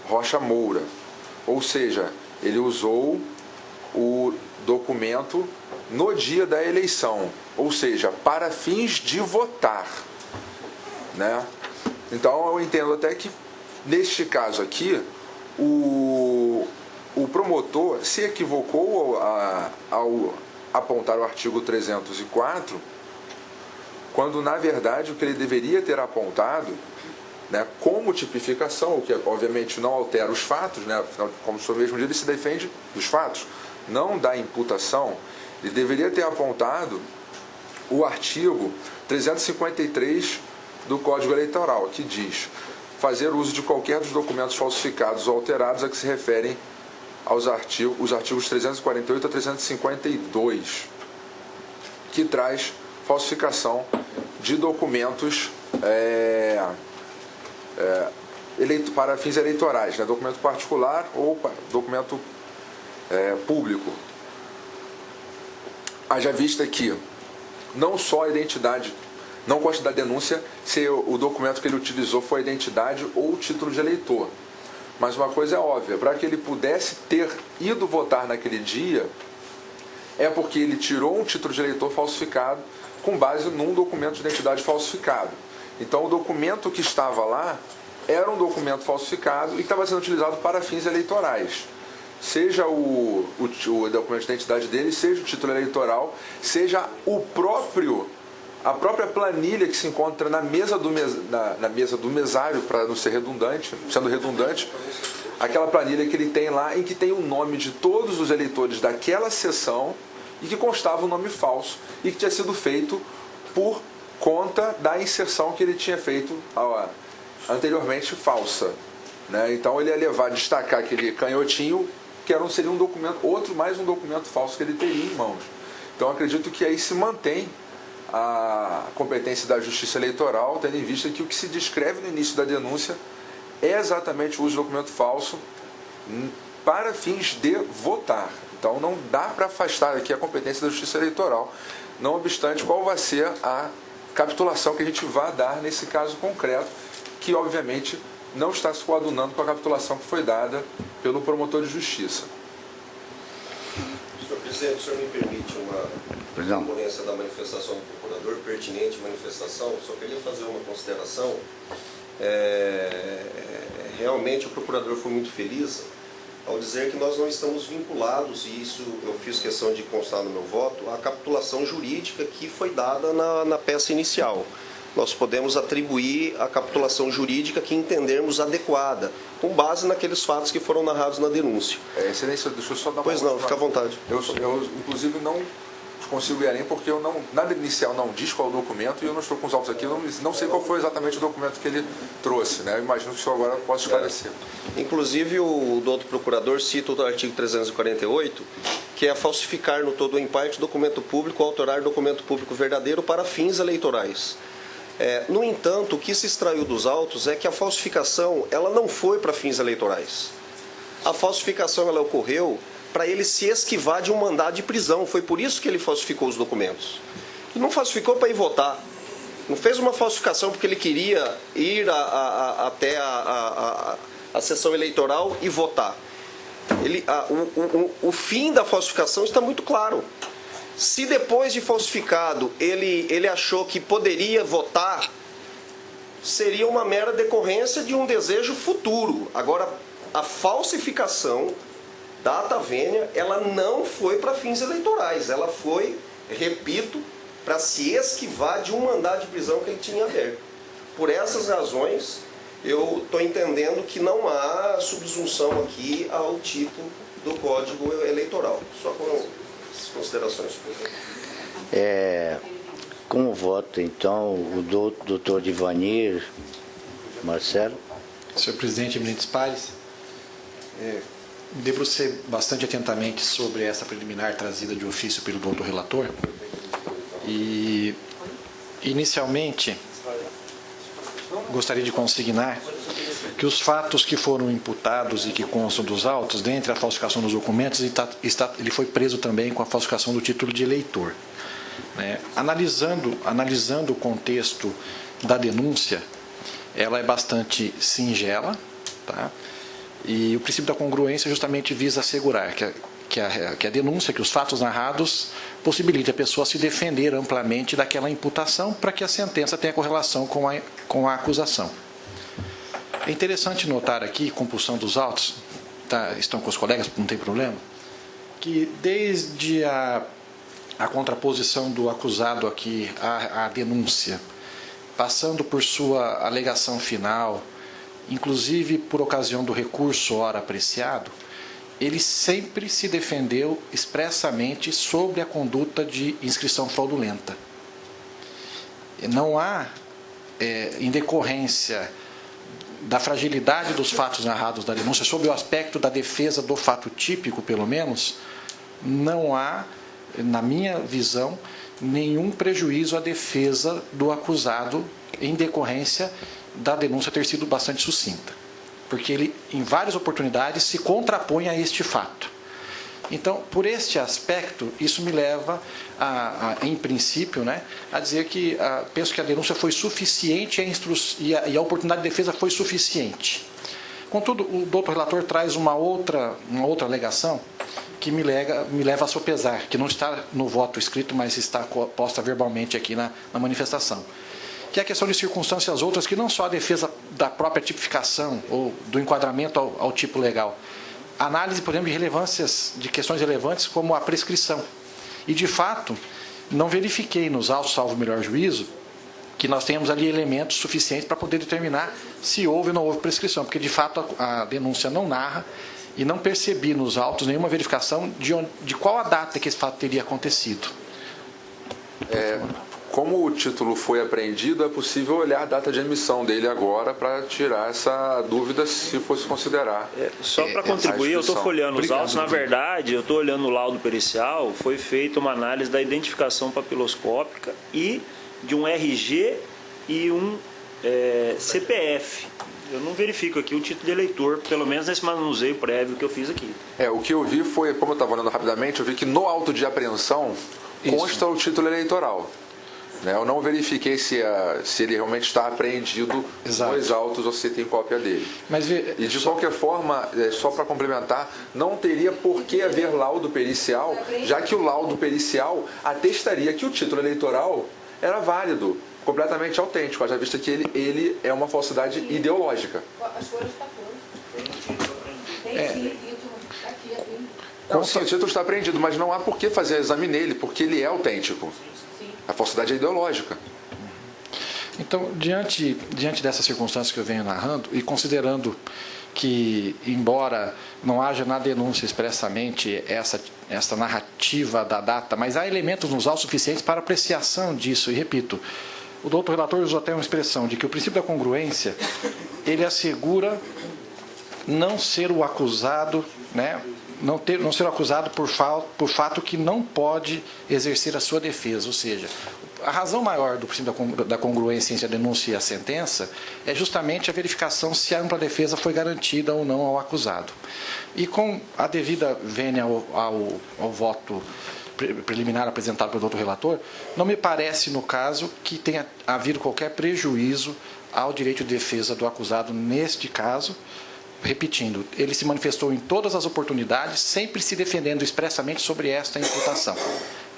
Rocha Moura. Ou seja, ele usou o documento no dia da eleição, ou seja, para fins de votar, né? Então eu entendo até que neste caso aqui, o promotor se equivocou ao apontar o artigo 304, quando, na verdade, o que ele deveria ter apontado, né, como tipificação, o que obviamente não altera os fatos, né, afinal, como o senhor mesmo disse, ele se defende dos fatos, não da imputação, ele deveria ter apontado o artigo 353 do Código Eleitoral, que diz: fazer uso de qualquer dos documentos falsificados ou alterados a que se referem os artigos 348 a 352, que traz falsificação de documentos para fins eleitorais, né? Documento particular ou documento público. Haja vista que não só a identidade, não consta da denúncia se o documento que ele utilizou foi a identidade ou o título de eleitor. Mas uma coisa é óbvia, para que ele pudesse ter ido votar naquele dia, é porque ele tirou um título de eleitor falsificado com base num documento de identidade falsificado. Então o documento que estava lá era um documento falsificado e que estava sendo utilizado para fins eleitorais. seja o documento de identidade dele, seja o título eleitoral, seja a própria planilha que se encontra na mesa do mesário, para não ser redundante, sendo redundante, aquela planilha que ele tem lá, em que tem o nome de todos os eleitores daquela sessão e que constava um nome falso e que tinha sido feito por conta da inserção que ele tinha feito anteriormente falsa. Né? Então ele ia destacar aquele canhotinho, que seria um documento, mais um documento falso que ele teria em mãos. Então acredito que aí se mantém a competência da Justiça Eleitoral, tendo em vista que o que se descreve no início da denúncia é exatamente o uso de documento falso para fins de votar. Então não dá para afastar aqui a competência da Justiça Eleitoral, não obstante qual vai ser a capitulação que a gente vai dar nesse caso concreto, que obviamente não está se coadunando com a capitulação que foi dada pelo promotor de justiça. Senhor presidente, o senhor me permite uma ocorrência da manifestação do procurador, pertinente manifestação, só queria fazer uma consideração. Realmente o procurador foi muito feliz ao dizer que nós não estamos vinculados, e isso eu fiz questão de constar no meu voto, à capitulação jurídica que foi dada na peça inicial. Nós podemos atribuir a capitulação jurídica que entendermos adequada, com base naqueles fatos que foram narrados na denúncia. Excelência, deixa eu só dar uma... Pois não, fica à vontade. Eu inclusive, não consigo ir além, porque nada inicial não diz qual é o documento, e eu não estou com os autos aqui, eu não sei qual foi exatamente o documento que ele trouxe. Né? Eu imagino que o senhor agora possa esclarecer. Inclusive, o doutor procurador cita o artigo 348, que é falsificar no todo ou em parte documento público, alterar documento público verdadeiro para fins eleitorais. No entanto, o que se extraiu dos autos é que a falsificação ela não foi para fins eleitorais. A falsificação ela ocorreu para ele se esquivar de um mandado de prisão. Foi por isso que ele falsificou os documentos. Ele não falsificou para ir votar. Não fez uma falsificação porque ele queria ir até a sessão eleitoral e votar. O fim da falsificação está muito claro. Se depois de falsificado ele achou que poderia votar, seria uma mera decorrência de um desejo futuro. Agora, a falsificação data vênia, ela não foi para fins eleitorais, ela foi, repito, para se esquivar de um mandado de prisão que ele tinha aberto. Por essas razões, eu estou entendendo que não há subsunção aqui ao tipo do Código Eleitoral. Só com as considerações. Como voto, então, o doutor Divanir Marcelo? Senhor presidente, eminentes pares, me debrucei bastante atentamente sobre essa preliminar trazida de ofício pelo doutor relator e, inicialmente, gostaria de consignar que os fatos que foram imputados e que constam dos autos, dentre a falsificação dos documentos, ele foi preso também com a falsificação do título de eleitor. Analisando o contexto da denúncia, ela é bastante singela, tá? E o princípio da congruência justamente visa assegurar que a denúncia, que os fatos narrados possibilite a pessoa se defender amplamente daquela imputação para que a sentença tenha correlação com a acusação. É interessante notar aqui, compulsão dos autos, tá? Estão com os colegas, não tem problema, que desde a contraposição do acusado aqui à denúncia, passando por sua alegação final, inclusive por ocasião do recurso ora apreciado, ele sempre se defendeu expressamente sobre a conduta de inscrição fraudulenta. Não há, em decorrência da fragilidade dos fatos narrados da denúncia, sob o aspecto da defesa do fato típico, pelo menos, não há, na minha visão, nenhum prejuízo à defesa do acusado em decorrência da denúncia ter sido bastante sucinta, porque ele, em várias oportunidades, se contrapõe a este fato. Então, por este aspecto, isso me leva, em princípio, a dizer que penso que a denúncia foi suficiente e a oportunidade de defesa foi suficiente. Contudo, o doutor relator traz uma outra alegação que me leva a sopesar, que não está no voto escrito, mas está posta verbalmente aqui na manifestação, que é a questão de circunstâncias outras que não só a defesa da própria tipificação ou do enquadramento ao tipo legal, análise, por exemplo, de relevâncias, de questões relevantes como a prescrição. E, de fato, não verifiquei nos autos, salvo o melhor juízo, que nós tenhamos ali elementos suficientes para poder determinar se houve ou não houve prescrição, porque, de fato, a denúncia não narra e não percebi nos autos nenhuma verificação de qual a data que esse fato teria acontecido. Como o título foi apreendido, é possível olhar a data de emissão dele agora para tirar essa dúvida se fosse considerar. Só para contribuir, eu estou folheando os autos. Na verdade, eu estou olhando o laudo pericial, foi feita uma análise da identificação papiloscópica e de um RG e um CPF. Eu não verifico aqui o título de eleitor, pelo menos nesse manuseio prévio que eu fiz aqui. O que eu vi foi, como eu estava olhando rapidamente, eu vi que no auto de apreensão consta o título eleitoral. Eu não verifiquei se ele realmente está apreendido nos autos ou se tem cópia dele. E de qualquer forma, só para complementar, não teria por que haver laudo pericial, já que o laudo pericial atestaria que o título eleitoral era válido, completamente autêntico, haja vista que ele é uma falsidade ideológica. As folhas estão prontas. Tem sim, título. Está aqui. O título está apreendido, mas não há por que fazer exame nele, porque ele é autêntico. A falsidade é ideológica. Então, diante dessas circunstâncias que eu venho narrando, e considerando que, embora não haja na denúncia expressamente essa narrativa da data, mas há elementos nos autos suficientes para apreciação disso, e repito, o doutor relator usou até uma expressão de que o princípio da congruência, ele assegura não ser o acusado, não ser acusado por fato que não pode exercer a sua defesa. Ou seja, a razão maior do princípio da congruência entre a denúncia e a sentença é justamente a verificação se a ampla defesa foi garantida ou não ao acusado. E com a devida vênia ao voto preliminar apresentado pelo doutor relator, não me parece, no caso, que tenha havido qualquer prejuízo ao direito de defesa do acusado neste caso. Repetindo, ele se manifestou em todas as oportunidades, sempre se defendendo expressamente sobre esta imputação,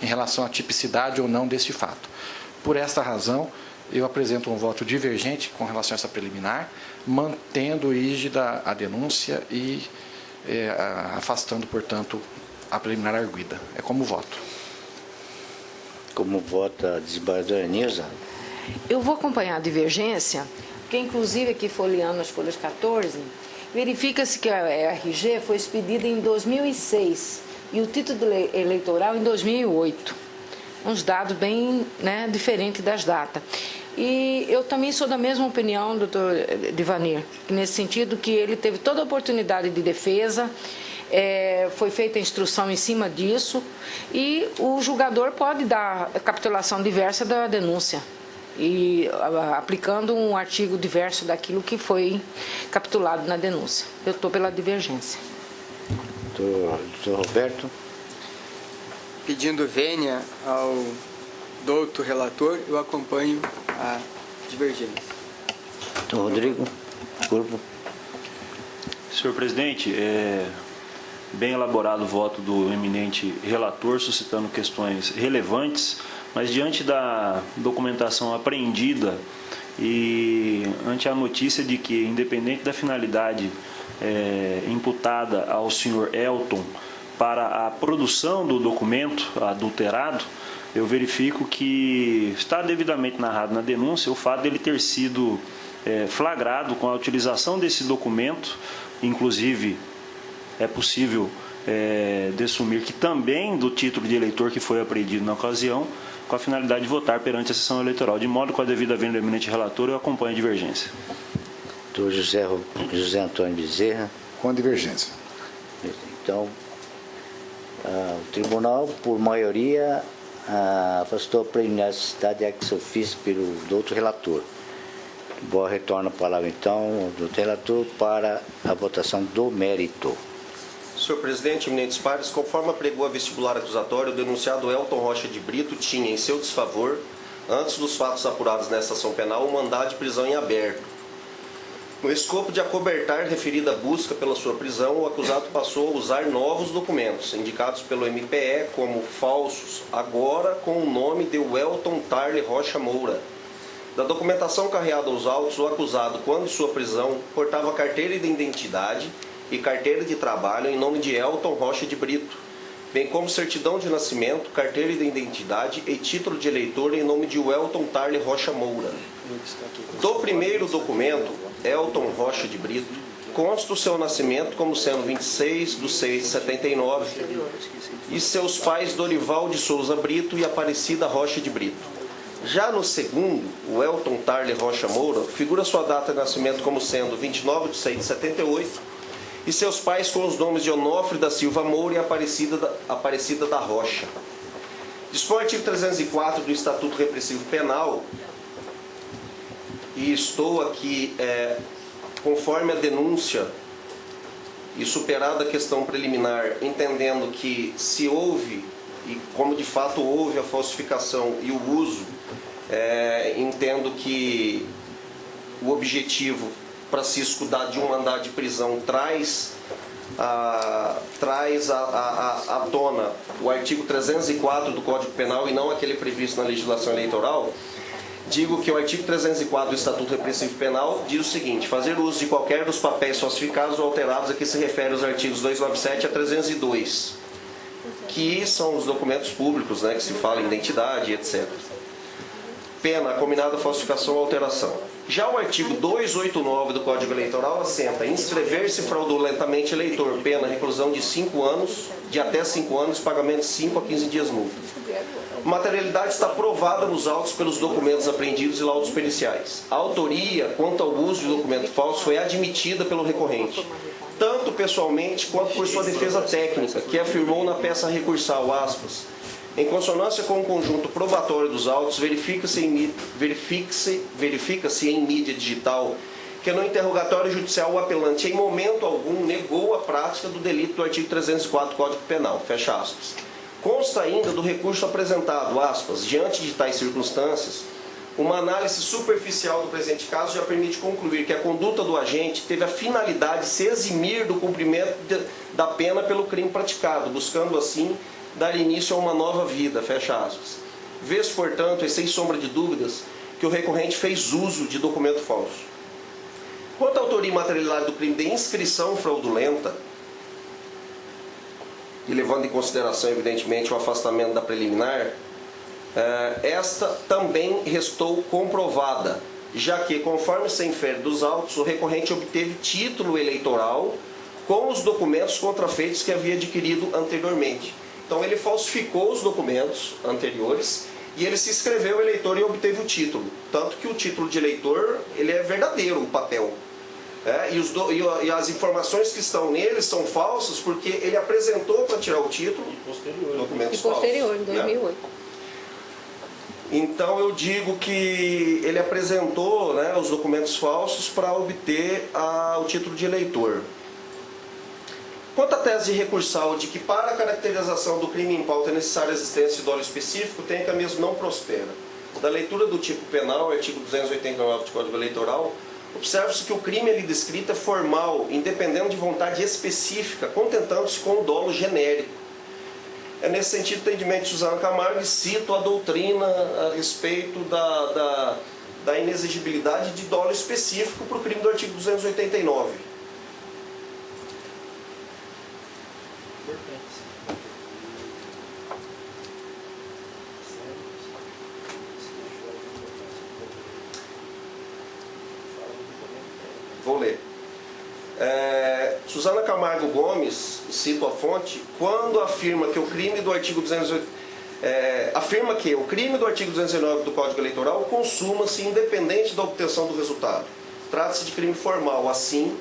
em relação à tipicidade ou não deste fato. Por esta razão, eu apresento um voto divergente com relação a essa preliminar, mantendo rígida a denúncia e afastando, portanto, a preliminar arguida. É como voto. Como vota a desembargadora Nilza? Eu vou acompanhar a divergência, porque, inclusive, aqui folheando as folhas 14, verifica-se que a RG foi expedida em 2006 e o título eleitoral em 2008. Uns dados bem diferentes das datas. E eu também sou da mesma opinião, doutor Divanir, nesse sentido que ele teve toda a oportunidade de defesa, foi feita a instrução em cima disso e o julgador pode dar capitulação diversa da denúncia, e aplicando um artigo diverso daquilo que foi capitulado na denúncia. Eu estou pela divergência. Doutor Roberto? Pedindo vênia ao doutor relator, eu acompanho a divergência. Doutor Rodrigo? Grupo? Senhor presidente, bem elaborado o voto do eminente relator, suscitando questões relevantes, mas diante da documentação apreendida e ante a notícia de que, independente da finalidade imputada ao senhor Elton para a produção do documento adulterado, eu verifico que está devidamente narrado na denúncia o fato dele ter sido flagrado com a utilização desse documento. Inclusive, é possível desumir que também do título de eleitor que foi apreendido na ocasião, com a finalidade de votar perante a sessão eleitoral. De modo, com a devida vênia do eminente relator, eu acompanho a divergência. Doutor José Antônio Bezerra? Com divergência. Então, o tribunal, por maioria, afastou a preliminaridade ex officio pelo doutor relator. Boa, retorno a palavra, então, do relator para a votação do mérito. Senhor presidente, eminentes pares, conforme apregou a vestibular acusatório, o denunciado Elton Rocha de Brito tinha em seu desfavor, antes dos fatos apurados nesta ação penal, um mandado de prisão em aberto. No escopo de acobertar referida busca pela sua prisão, o acusado passou a usar novos documentos, indicados pelo MPE como falsos, agora com o nome de Welton Tarle Rocha Moura. Da documentação carreada aos autos, o acusado, quando sua prisão, portava carteira de identidade e carteira de trabalho em nome de Elton Rocha de Brito, bem como certidão de nascimento, carteira de identidade e título de eleitor em nome de Welton Tarle Rocha Moura. Do primeiro documento, Elton Rocha de Brito, consta o seu nascimento como sendo 26/6/79 e seus pais Dorival de Souza Brito e Aparecida Rocha de Brito. Já no segundo, o Elton Tarle Rocha Moura, figura sua data de nascimento como sendo 29/6/78 e seus pais com os nomes de Onofre da Silva Moura e Aparecida da Rocha. Dispõe o artigo 304 do Estatuto Repressivo Penal, e estou aqui, conforme a denúncia e superada a questão preliminar, entendendo que se houve, e como de fato houve a falsificação e o uso, entendo que o objetivo para se escudar de um mandado de prisão traz à tona o artigo 304 do Código Penal e não aquele previsto na legislação eleitoral. Digo que o artigo 304 do Estatuto Repressivo Penal diz o seguinte: fazer uso de qualquer dos papéis falsificados ou alterados a que se refere os artigos 297 a 302, que são os documentos públicos, né, que se fala em identidade, etc. Pena, combinada falsificação ou alteração. Já o artigo 289 do Código Eleitoral assenta: inscrever-se fraudulentamente eleitor, pena, reclusão de 5 anos, de até 5 anos, pagamento de 5 a 15 dias multa. A materialidade está provada nos autos pelos documentos apreendidos e laudos periciais. A autoria quanto ao uso de documento falso foi admitida pelo recorrente, tanto pessoalmente quanto por sua defesa técnica, que afirmou na peça recursal, aspas, em consonância com o conjunto probatório dos autos, verifica-se em mídia digital que no interrogatório judicial o apelante em momento algum negou a prática do delito do artigo 304 do Código Penal, fecha aspas. Consta ainda do recurso apresentado, aspas, diante de tais circunstâncias, uma análise superficial do presente caso já permite concluir que a conduta do agente teve a finalidade de se eximir do cumprimento da pena pelo crime praticado, buscando assim dar início a uma nova vida, fecha aspas. Vês, portanto, e sem sombra de dúvidas, que o recorrente fez uso de documento falso. Quanto à autoria e materialidade do crime de inscrição fraudulenta, e levando em consideração, evidentemente, o afastamento da preliminar, esta também restou comprovada, já que, conforme se infere dos autos, o recorrente obteve título eleitoral com os documentos contrafeitos que havia adquirido anteriormente. Então, ele falsificou os documentos anteriores e ele se inscreveu eleitor e obteve o título. Tanto que o título de eleitor, ele é verdadeiro, o papel. E as informações que estão nele são falsas porque ele apresentou para tirar o título documentos falsos. E posterior, em 2008. Então eu digo que ele apresentou, né, os documentos falsos para obter o título de eleitor. Quanto à tese de recursal de que para a caracterização do crime em pauta é necessária a existência de dolo específico, tem que a mesma não prospera. Da leitura do tipo penal, artigo 289 do Código Eleitoral, observa-se que o crime ali descrito é formal, independente de vontade específica, contentando-se com o dolo genérico. É nesse sentido o entendimento de Suzana Camargo, e cito a doutrina a respeito da inexigibilidade de dolo específico para o crime do artigo 289. Vou ler. Suzana Camargo Gomes, cito a fonte, quando afirma que o crime do artigo 209 do Código Eleitoral consuma-se independente da obtenção do resultado. Trata-se de crime formal. Assim,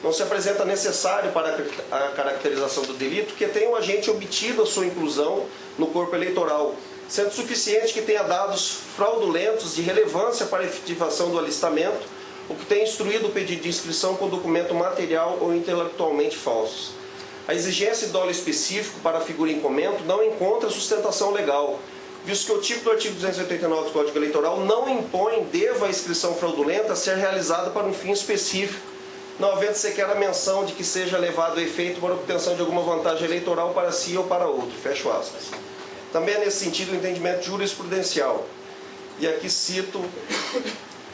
não se apresenta necessário para a caracterização do delito que tenha o agente obtido a sua inclusão no corpo eleitoral, sendo suficiente que tenha dados fraudulentos de relevância para a efetivação do alistamento, o que tem instruído o pedido de inscrição com documento material ou intelectualmente falsos. A exigência de dolo específico para a figura em comento não encontra sustentação legal, visto que o tipo do artigo 289 do Código Eleitoral não impõe deva a inscrição fraudulenta ser realizada para um fim específico, não havendo sequer a menção de que seja levado a efeito para a obtenção de alguma vantagem eleitoral para si ou para outro. Fecho aspas. Também é nesse sentido o entendimento jurisprudencial. E aqui cito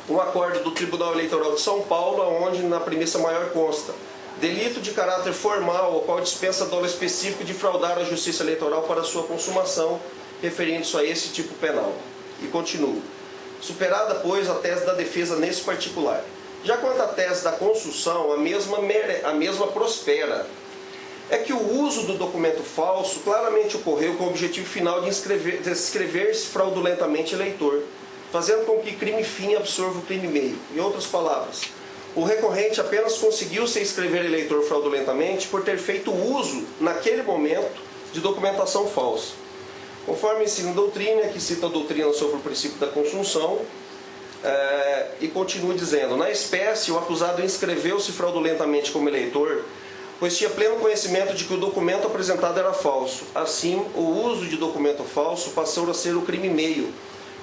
um acórdão do Tribunal Eleitoral de São Paulo, onde na premissa maior consta: delito de caráter formal, ao qual dispensa dolo específico de fraudar a justiça eleitoral para sua consumação, referindo-se a esse tipo penal. E continuo. Superada, pois, a tese da defesa nesse particular. Já quanto à tese da construção, a mesma prospera. É que o uso do documento falso claramente ocorreu com o objetivo final de inscrever-se fraudulentamente eleitor, fazendo com que crime fim absorva o crime meio. Em outras palavras, o recorrente apenas conseguiu se inscrever eleitor fraudulentamente por ter feito uso, naquele momento, de documentação falsa. Conforme ensina a doutrina, que cita a doutrina sobre o princípio da consunção, e continua dizendo, na espécie, o acusado inscreveu-se fraudulentamente como eleitor, pois tinha pleno conhecimento de que o documento apresentado era falso. Assim, o uso de documento falso passou a ser o crime meio,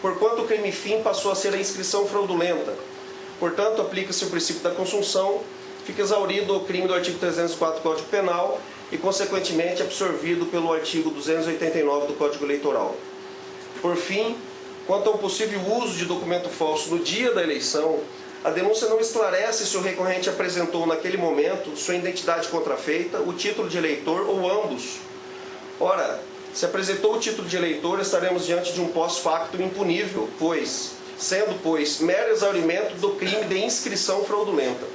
porquanto o crime fim passou a ser a inscrição fraudulenta. Portanto, aplica-se o princípio da consunção, fica exaurido o crime do artigo 304 do Código Penal e, consequentemente, absorvido pelo artigo 289 do Código Eleitoral. Por fim, quanto ao possível uso de documento falso no dia da eleição, a denúncia não esclarece se o recorrente apresentou naquele momento sua identidade contrafeita, o título de eleitor ou ambos. Ora, se apresentou o título de eleitor, estaremos diante de um pós-facto impunível, sendo mero exaurimento do crime de inscrição fraudulenta.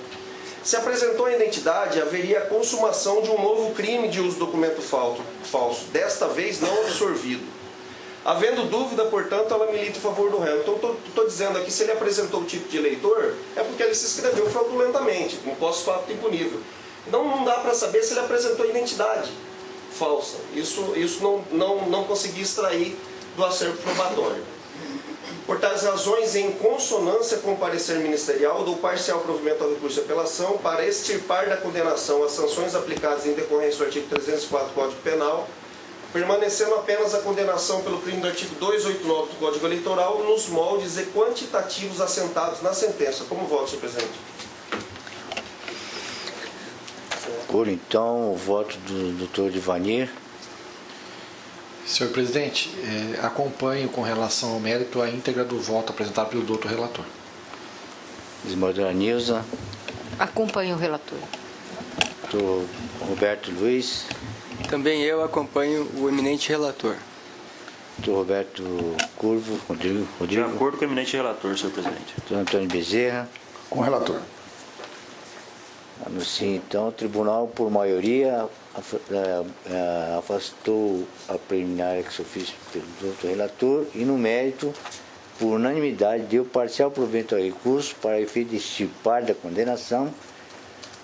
Se apresentou a identidade, haveria a consumação de um novo crime de uso do documento falso, desta vez não absorvido. Havendo dúvida, portanto, ela milita em favor do réu. Então, estou dizendo aqui, se ele apresentou o título de eleitor, é porque ele se inscreveu fraudulentamente, um pós-facto impunível. Não dá para saber se ele apresentou a identidade falsa. Isso não consegui extrair do acervo probatório. Por tais razões, em consonância com o parecer ministerial, dou parcial provimento ao recurso de apelação para extirpar da condenação as sanções aplicadas em decorrência do artigo 304 do Código Penal, permanecendo apenas a condenação pelo crime do artigo 289 do Código Eleitoral nos moldes e quantitativos assentados na sentença. Como voto, senhor presidente? Por então, o voto do doutor Divanir. Senhor presidente, acompanho com relação ao mérito a íntegra do voto apresentado pelo doutor relator. Desembargadora Nilza. Acompanho o relator. Doutor Roberto Luiz. Também eu acompanho o eminente relator. Doutor Roberto Curvo. Rodrigo. De acordo com o eminente relator, senhor presidente. Doutor Antônio Bezerra. Com o relator. Anuncio, então, o tribunal, por maioria, afastou a preliminar ex officio pelo doutor relator e, no mérito, por unanimidade, deu parcial provimento ao recurso para efeito de extirpar da condenação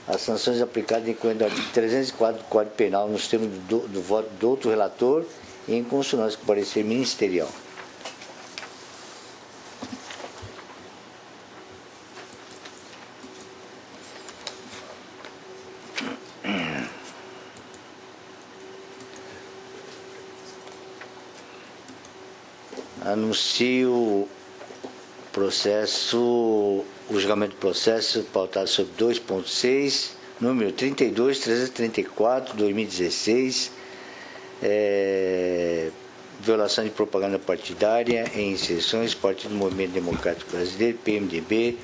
as sanções aplicadas em conta do artigo 304 do Código Penal nos termos do voto do outro relator e em consonância com o parecer ministerial. Anuncio o julgamento do processo pautado sobre 2.6, número 32.334, 2016, violação de propaganda partidária em inserções, Partido do Movimento Democrático Brasileiro, PMDB,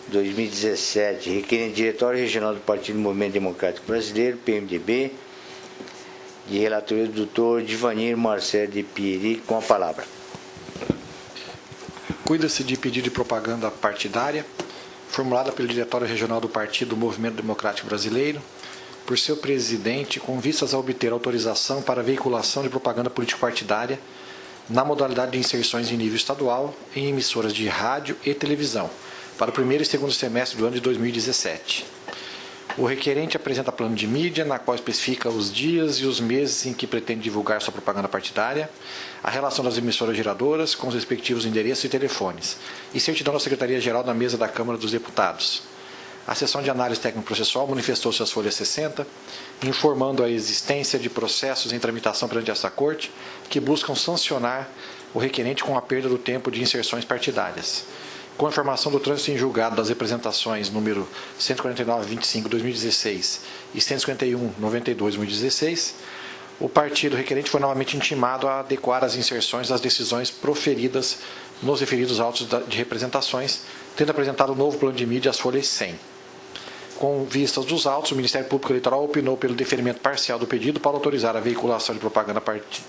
2017, requerendo Diretório Regional do Partido do Movimento Democrático Brasileiro, PMDB, de relatoria do doutor Divanir Marcelo de Pieri, com a palavra. Cuida-se de pedido de propaganda partidária, formulada pelo Diretório Regional do Partido do Movimento Democrático Brasileiro, por seu presidente, com vistas a obter autorização para veiculação de propaganda político-partidária na modalidade de inserções em nível estadual em emissoras de rádio e televisão, para o primeiro e segundo semestre do ano de 2017. O requerente apresenta plano de mídia, na qual especifica os dias e os meses em que pretende divulgar sua propaganda partidária, a relação das emissoras geradoras com os respectivos endereços e telefones, e certidão da Secretaria-Geral da Mesa da Câmara dos Deputados. A Seção de Análise Técnico-Processual manifestou-se às folhas 60, informando a existência de processos em tramitação perante esta Corte que buscam sancionar o requerente com a perda do tempo de inserções partidárias. Com a informação do trânsito em julgado das representações número 149-25-2016 e 151-92-2016, o partido requerente foi novamente intimado a adequar as inserções às decisões proferidas nos referidos autos de representações, tendo apresentado o novo plano de mídia às folhas 100. Com vistas dos autos, o Ministério Público Eleitoral opinou pelo deferimento parcial do pedido para autorizar a veiculação de propaganda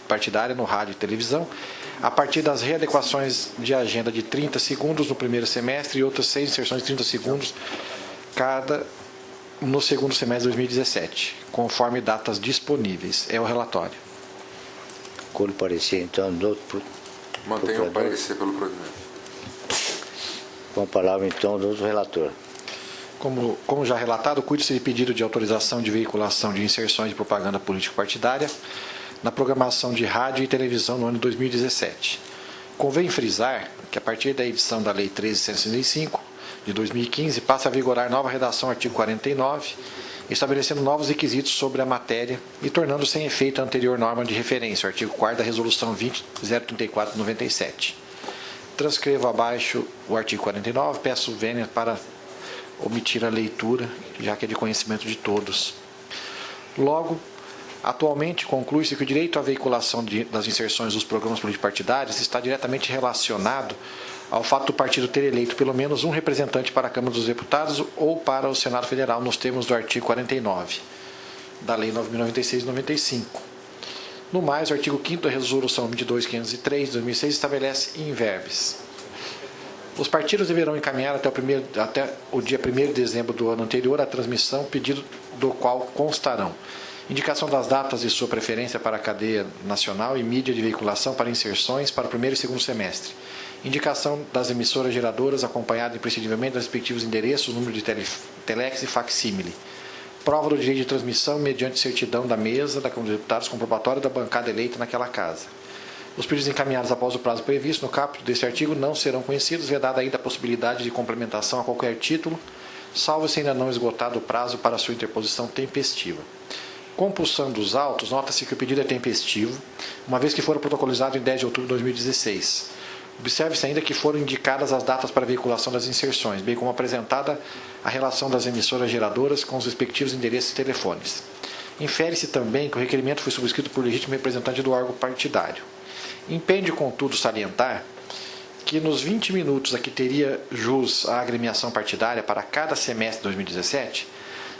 partidária no rádio e televisão, a partir das readequações de agenda de 30 segundos no primeiro semestre e outras 6 inserções de 30 segundos cada no segundo semestre de 2017, conforme datas disponíveis. É o relatório. Com o parecer, então, do outro Mantenho o parecer pelo provimento. Com a palavra, então, do outro relator. Como já relatado, cuida-se de pedido de autorização de veiculação de inserções de propaganda político-partidária na programação de rádio e televisão no ano de 2017. Convém frisar que, a partir da edição da Lei 13.165, de 2015, passa a vigorar nova redação artigo 49, estabelecendo novos requisitos sobre a matéria e tornando sem efeito a anterior norma de referência, o artigo 4º da Resolução 20.034/97. Transcrevo abaixo o artigo 49, peço vênia para omitir a leitura, já que é de conhecimento de todos. Logo, atualmente conclui-se que o direito à veiculação das inserções dos programas político-partidários está diretamente relacionado ao fato do partido ter eleito pelo menos um representante para a Câmara dos Deputados ou para o Senado Federal, nos termos do artigo 49 da Lei 9.096/95. No mais, o artigo 5º da Resolução 22.503 de 2006 estabelece in verbis: os partidos deverão encaminhar até o dia 1º de dezembro do ano anterior a transmissão, pedido do qual constarão indicação das datas de sua preferência para a cadeia nacional e mídia de veiculação para inserções para o primeiro e segundo semestre, indicação das emissoras geradoras acompanhada imprescindivelmente dos respectivos endereços, número de telex e facsímile, prova do direito de transmissão mediante certidão da mesa da Câmara dos Deputados comprobatório da bancada eleita naquela casa. Os pedidos encaminhados após o prazo previsto no caput deste artigo não serão conhecidos, vedada ainda a possibilidade de complementação a qualquer título, salvo se ainda não esgotado o prazo para sua interposição tempestiva. Compulsão dos autos, nota-se que o pedido é tempestivo, uma vez que fora protocolizado em 10 de outubro de 2016. Observe-se ainda que foram indicadas as datas para veiculação das inserções, bem como apresentada a relação das emissoras geradoras com os respectivos endereços e telefones. Infere-se também que o requerimento foi subscrito por legítimo representante do órgão partidário. Impende, contudo, salientar que nos 20 minutos a que teria jus a agremiação partidária para cada semestre de 2017,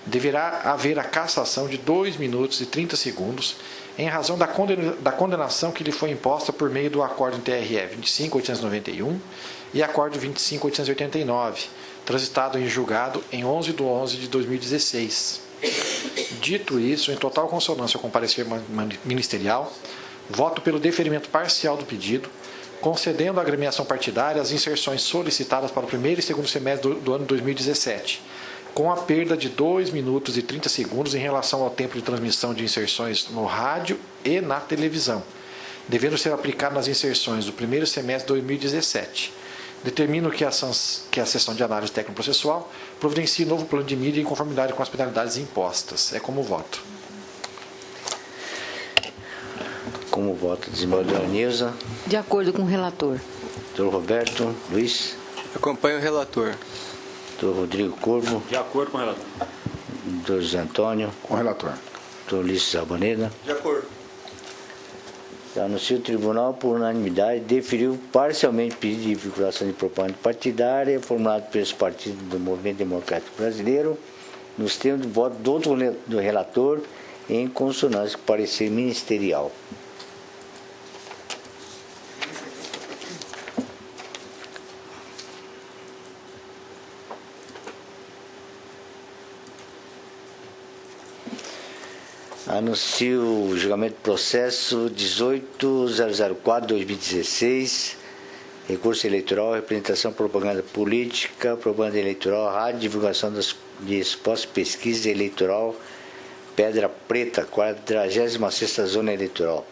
deverá haver a cassação de 2 minutos e 30 segundos em razão da condenação que lhe foi imposta por meio do Acórdão TRE 25.891 e Acórdão 25.889, transitado em julgado em 11 de 11 de 2016. Dito isso, em total consonância com o parecer ministerial, voto pelo deferimento parcial do pedido, concedendo à agremiação partidária as inserções solicitadas para o primeiro e segundo semestre do ano 2017, com a perda de 2 minutos e 30 segundos em relação ao tempo de transmissão de inserções no rádio e na televisão, devendo ser aplicado nas inserções do primeiro semestre de 2017. Determino que a sessão de análise técnico-processual providencie novo plano de mídia em conformidade com as penalidades impostas. É como voto. Como voto, desembargadora Nilza. De acordo com o relator. Doutor Roberto Luiz. Acompanho o relator. Doutor Rodrigo Corvo. De acordo com o relator. Doutor José Antônio. Com o relator. Doutor Ulisses Albaneda. De acordo. Anuncio o tribunal, por unanimidade, deferiu parcialmente pedido de vinculação de propaganda partidária formulado pelos partidos do Movimento Democrático Brasileiro, nos termos do voto do relator, em consonância com o parecer ministerial. Anuncio o julgamento do processo 18.004/2016, recurso eleitoral, representação, propaganda política, propaganda eleitoral, rádio, divulgação de expostas pesquisa eleitoral, Pedra Preta, 46ª Zona Eleitoral.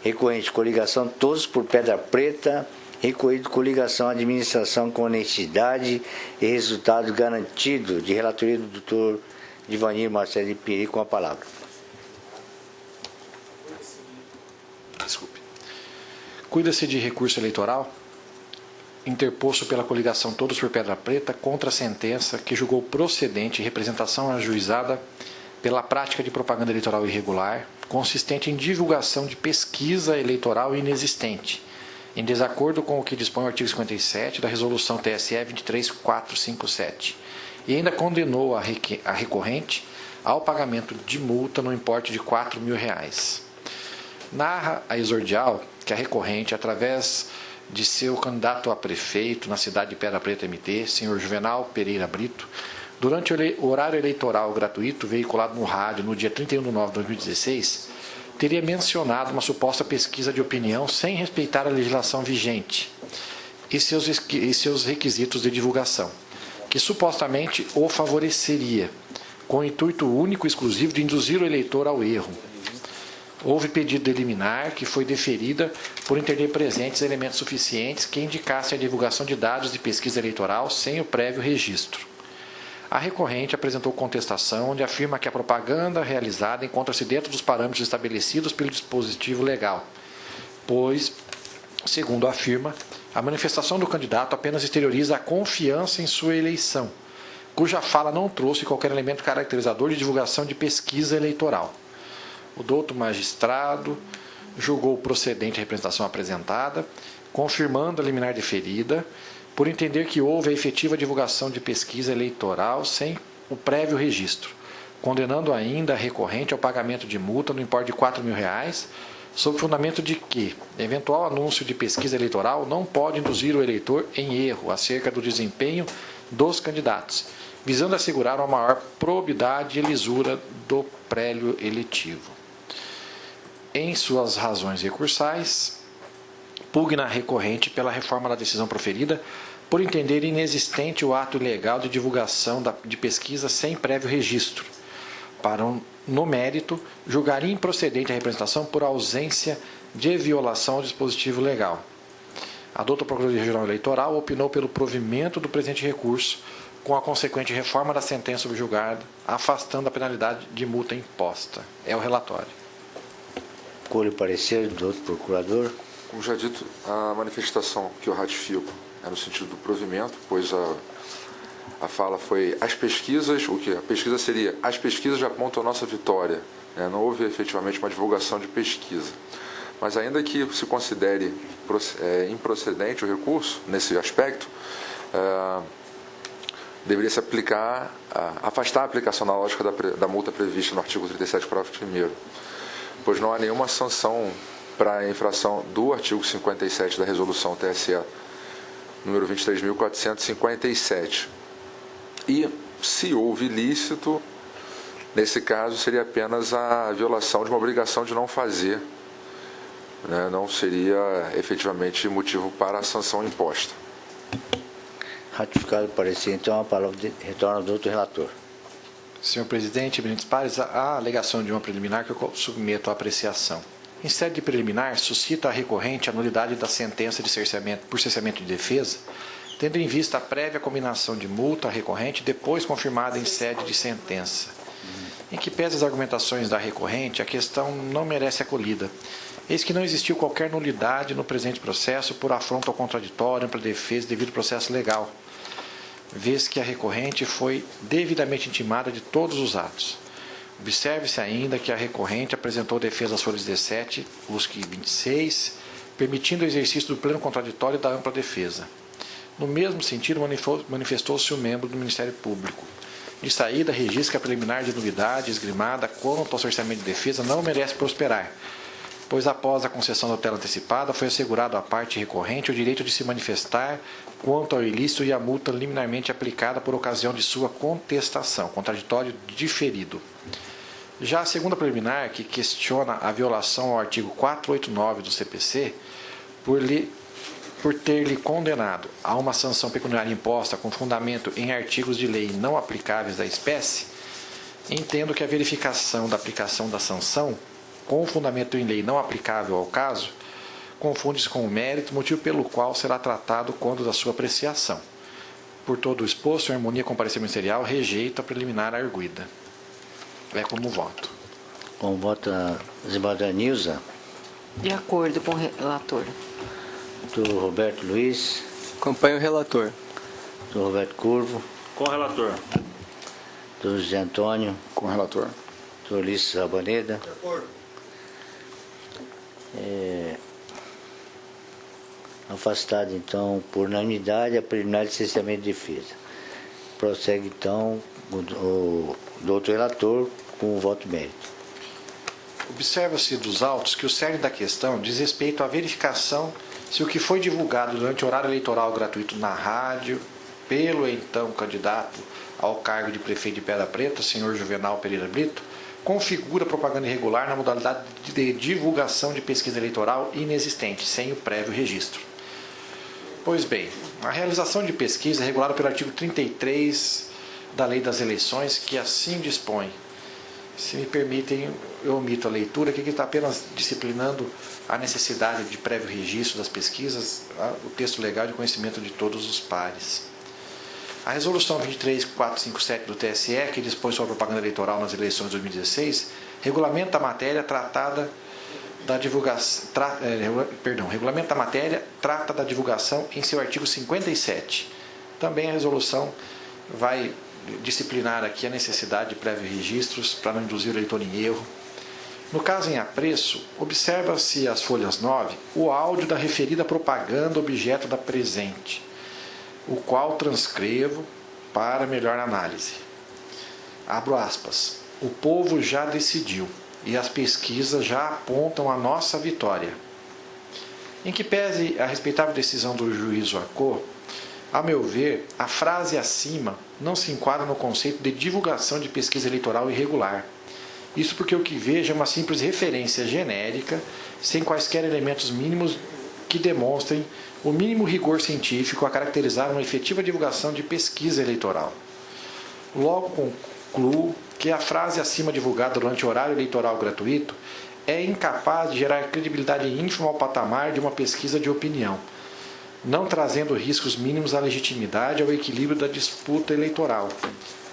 Recorrente, coligação todos por Pedra Preta, recorrido, coligação administração com honestidade e resultado garantido, de relatoria do doutor Divanir Marcelo de Piri, com a palavra. Desculpe. Cuida-se de recurso eleitoral interposto pela coligação Todos por Pedra Preta contra a sentença que julgou procedente representação ajuizada pela prática de propaganda eleitoral irregular, consistente em divulgação de pesquisa eleitoral inexistente, em desacordo com o que dispõe o artigo 57 da Resolução TSE 23457, e ainda condenou a recorrente ao pagamento de multa no importe de R$ 4.000. Narra a exordial que a recorrente, através de seu candidato a prefeito na cidade de Pedra Preta MT, senhor Juvenal Pereira Brito, durante o horário eleitoral gratuito veiculado no rádio no dia 31 de nove de 2016, teria mencionado uma suposta pesquisa de opinião sem respeitar a legislação vigente e seus requisitos de divulgação, que supostamente o favoreceria, com o intuito único e exclusivo de induzir o eleitor ao erro. Houve pedido de liminar que foi deferida por entender presentes elementos suficientes que indicassem a divulgação de dados de pesquisa eleitoral sem o prévio registro. A recorrente apresentou contestação, onde afirma que a propaganda realizada encontra-se dentro dos parâmetros estabelecidos pelo dispositivo legal, pois, segundo afirma, a manifestação do candidato apenas exterioriza a confiança em sua eleição, cuja fala não trouxe qualquer elemento caracterizador de divulgação de pesquisa eleitoral. O douto magistrado julgou procedente a representação apresentada, confirmando a liminar deferida, por entender que houve a efetiva divulgação de pesquisa eleitoral sem o prévio registro, condenando ainda a recorrente ao pagamento de multa no importe de R$ 4.000, sob o fundamento de que eventual anúncio de pesquisa eleitoral não pode induzir o eleitor em erro acerca do desempenho dos candidatos, visando assegurar uma maior probidade e lisura do prélio eletivo. Em suas razões recursais, pugna a recorrente pela reforma da decisão proferida por entender inexistente o ato ilegal de divulgação de pesquisa sem prévio registro, para, no mérito, julgar improcedente a representação por ausência de violação ao dispositivo legal. A douta Procuradoria Regional Eleitoral opinou pelo provimento do presente recurso, com a consequente reforma da sentença subjugada, afastando a penalidade de multa imposta. É o relatório. Acolho o parecer do outro procurador. Como já dito, a manifestação que eu ratifico é no sentido do provimento, pois a fala foi as pesquisas, o que? A pesquisa seria, as pesquisas já apontam a nossa vitória. Não houve efetivamente uma divulgação de pesquisa. Mas ainda que se considere improcedente o recurso, nesse aspecto, deveria se aplicar, afastar a aplicação na lógica da multa prevista no artigo 37, parágrafo 1º, pois não há nenhuma sanção para a infração do artigo 57 da resolução TSE número 23.457. E, se houve ilícito, nesse caso seria apenas a violação de uma obrigação de não fazer, não seria efetivamente motivo para a sanção imposta. Ratificado o parecer, então a palavra retorna do outro relator. Senhor presidente, eminentes pares, a alegação de uma preliminar que eu submeto à apreciação. Em sede de preliminar, suscita a recorrente a nulidade da sentença de por cerceamento de defesa, tendo em vista a prévia combinação de multa à recorrente depois confirmada em sede de sentença. Em que pese as argumentações da recorrente, a questão não merece acolhida. Eis que não existiu qualquer nulidade no presente processo por afronto ao contraditório, ampla defesa e devido processo legal, vez que a recorrente foi devidamente intimada de todos os atos. Observe-se ainda que a recorrente apresentou defesa às folhas 17, USC 26, permitindo o exercício do pleno contraditório e da ampla defesa. No mesmo sentido, manifestou-se o membro do Ministério Público. De saída, registra que a preliminar de nulidade esgrimada quanto ao cerceamento de defesa não merece prosperar, pois após a concessão da tutela antecipada foi assegurado à parte recorrente o direito de se manifestar quanto ao ilícito e à multa liminarmente aplicada por ocasião de sua contestação, contraditório diferido. Já a segunda preliminar, que questiona a violação ao artigo 489 do CPC, por ter lhe condenado a uma sanção pecuniária imposta com fundamento em artigos de lei não aplicáveis da espécie, entendo que a verificação da aplicação da sanção, com fundamento em lei não aplicável ao caso, confunde-se com o mérito, motivo pelo qual será tratado quando da sua apreciação. Por todo o exposto, em harmonia com o parecer ministerial, rejeita a preliminar arguida. É como voto. Como vota a desembargadora Nilza? De acordo com o relator. Doutor Roberto Luiz? Acompanho o relator. Doutor Roberto Curvo? Com o relator. Doutor José Antônio? Com o relator. Doutor Ulisses Rabaneda? De acordo. Afastado, então, por unanimidade, a preliminar de cerceamento de defesa. prossegue então o doutor relator com o voto mérito. Observa-se dos autos que o cerne da questão diz respeito à verificação se o que foi divulgado durante o horário eleitoral gratuito na rádio pelo então candidato ao cargo de prefeito de Pedra Preta, senhor Juvenal Pereira Brito, configura propaganda irregular na modalidade de divulgação de pesquisa eleitoral inexistente, sem o prévio registro. Pois bem, a realização de pesquisa é regulada pelo artigo 33 da Lei das Eleições, que assim dispõe. Se me permitem, eu omito a leitura, que está apenas disciplinando a necessidade de prévio registro das pesquisas, o texto legal de conhecimento de todos os pares. A resolução 23457 do TSE, que dispõe sobre a propaganda eleitoral nas eleições de 2016, regulamenta a matéria tratada da divulgação, regulamenta a matéria, trata da divulgação em seu artigo 57. Também a resolução vai disciplinar aqui a necessidade de prévios registros para não induzir o eleitor em erro. No caso em apreço, observa-se as folhas 9 o áudio da referida propaganda objeto da presente, o qual transcrevo para melhor análise. Abro aspas. O povo já decidiu e as pesquisas já apontam a nossa vitória. Em que pese a respeitável decisão do juiz Joacô, a meu ver, a frase acima não se enquadra no conceito de divulgação de pesquisa eleitoral irregular. Isso porque o que vejo é uma simples referência genérica, sem quaisquer elementos mínimos que demonstrem o mínimo rigor científico a caracterizar uma efetiva divulgação de pesquisa eleitoral. Logo concluo que a frase acima divulgada durante o horário eleitoral gratuito é incapaz de gerar credibilidade ínfima ao patamar de uma pesquisa de opinião, não trazendo riscos mínimos à legitimidade e ao equilíbrio da disputa eleitoral.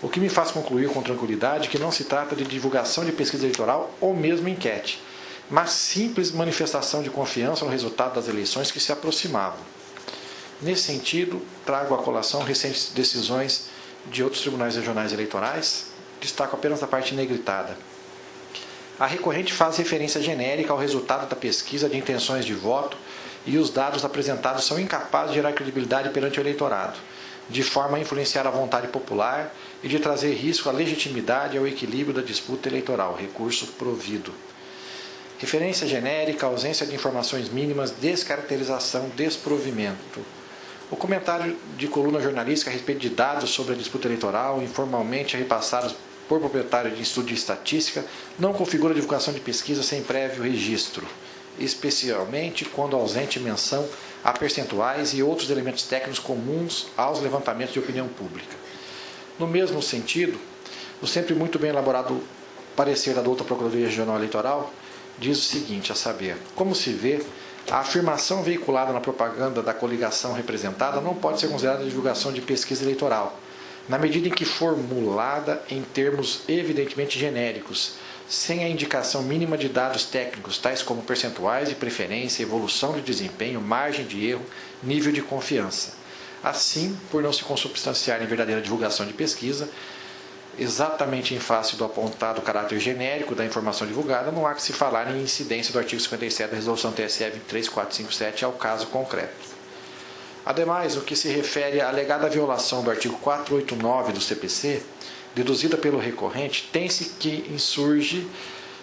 O que me faz concluir com tranquilidade que não se trata de divulgação de pesquisa eleitoral ou mesmo enquete, mas simples manifestação de confiança no resultado das eleições que se aproximavam. Nesse sentido, trago à colação recentes decisões de outros tribunais regionais eleitorais, destaco apenas a parte negritada. A recorrente faz referência genérica ao resultado da pesquisa de intenções de voto e os dados apresentados são incapazes de gerar credibilidade perante o eleitorado, de forma a influenciar a vontade popular e de trazer risco à legitimidade e ao equilíbrio da disputa eleitoral, recurso provido. Referência genérica, ausência de informações mínimas, descaracterização, desprovimento. O comentário de coluna jornalística a respeito de dados sobre a disputa eleitoral, informalmente repassados por proprietário de estudo de estatística, não configura divulgação de pesquisa sem prévio registro, especialmente quando ausente menção a percentuais e outros elementos técnicos comuns aos levantamentos de opinião pública. No mesmo sentido, o sempre muito bem elaborado parecer da douta Procuradoria Regional Eleitoral diz o seguinte, a saber, como se vê, a afirmação veiculada na propaganda da coligação representada não pode ser considerada divulgação de pesquisa eleitoral, na medida em que formulada em termos evidentemente genéricos, sem a indicação mínima de dados técnicos, tais como percentuais de preferência, evolução de desempenho, margem de erro, nível de confiança. Assim, por não se consubstanciar em verdadeira divulgação de pesquisa, exatamente em face do apontado caráter genérico da informação divulgada, não há que se falar em incidência do artigo 57 da Resolução TSE 23457 ao caso concreto. Ademais, o que se refere à alegada violação do artigo 489 do CPC, deduzida pelo recorrente, tem-se que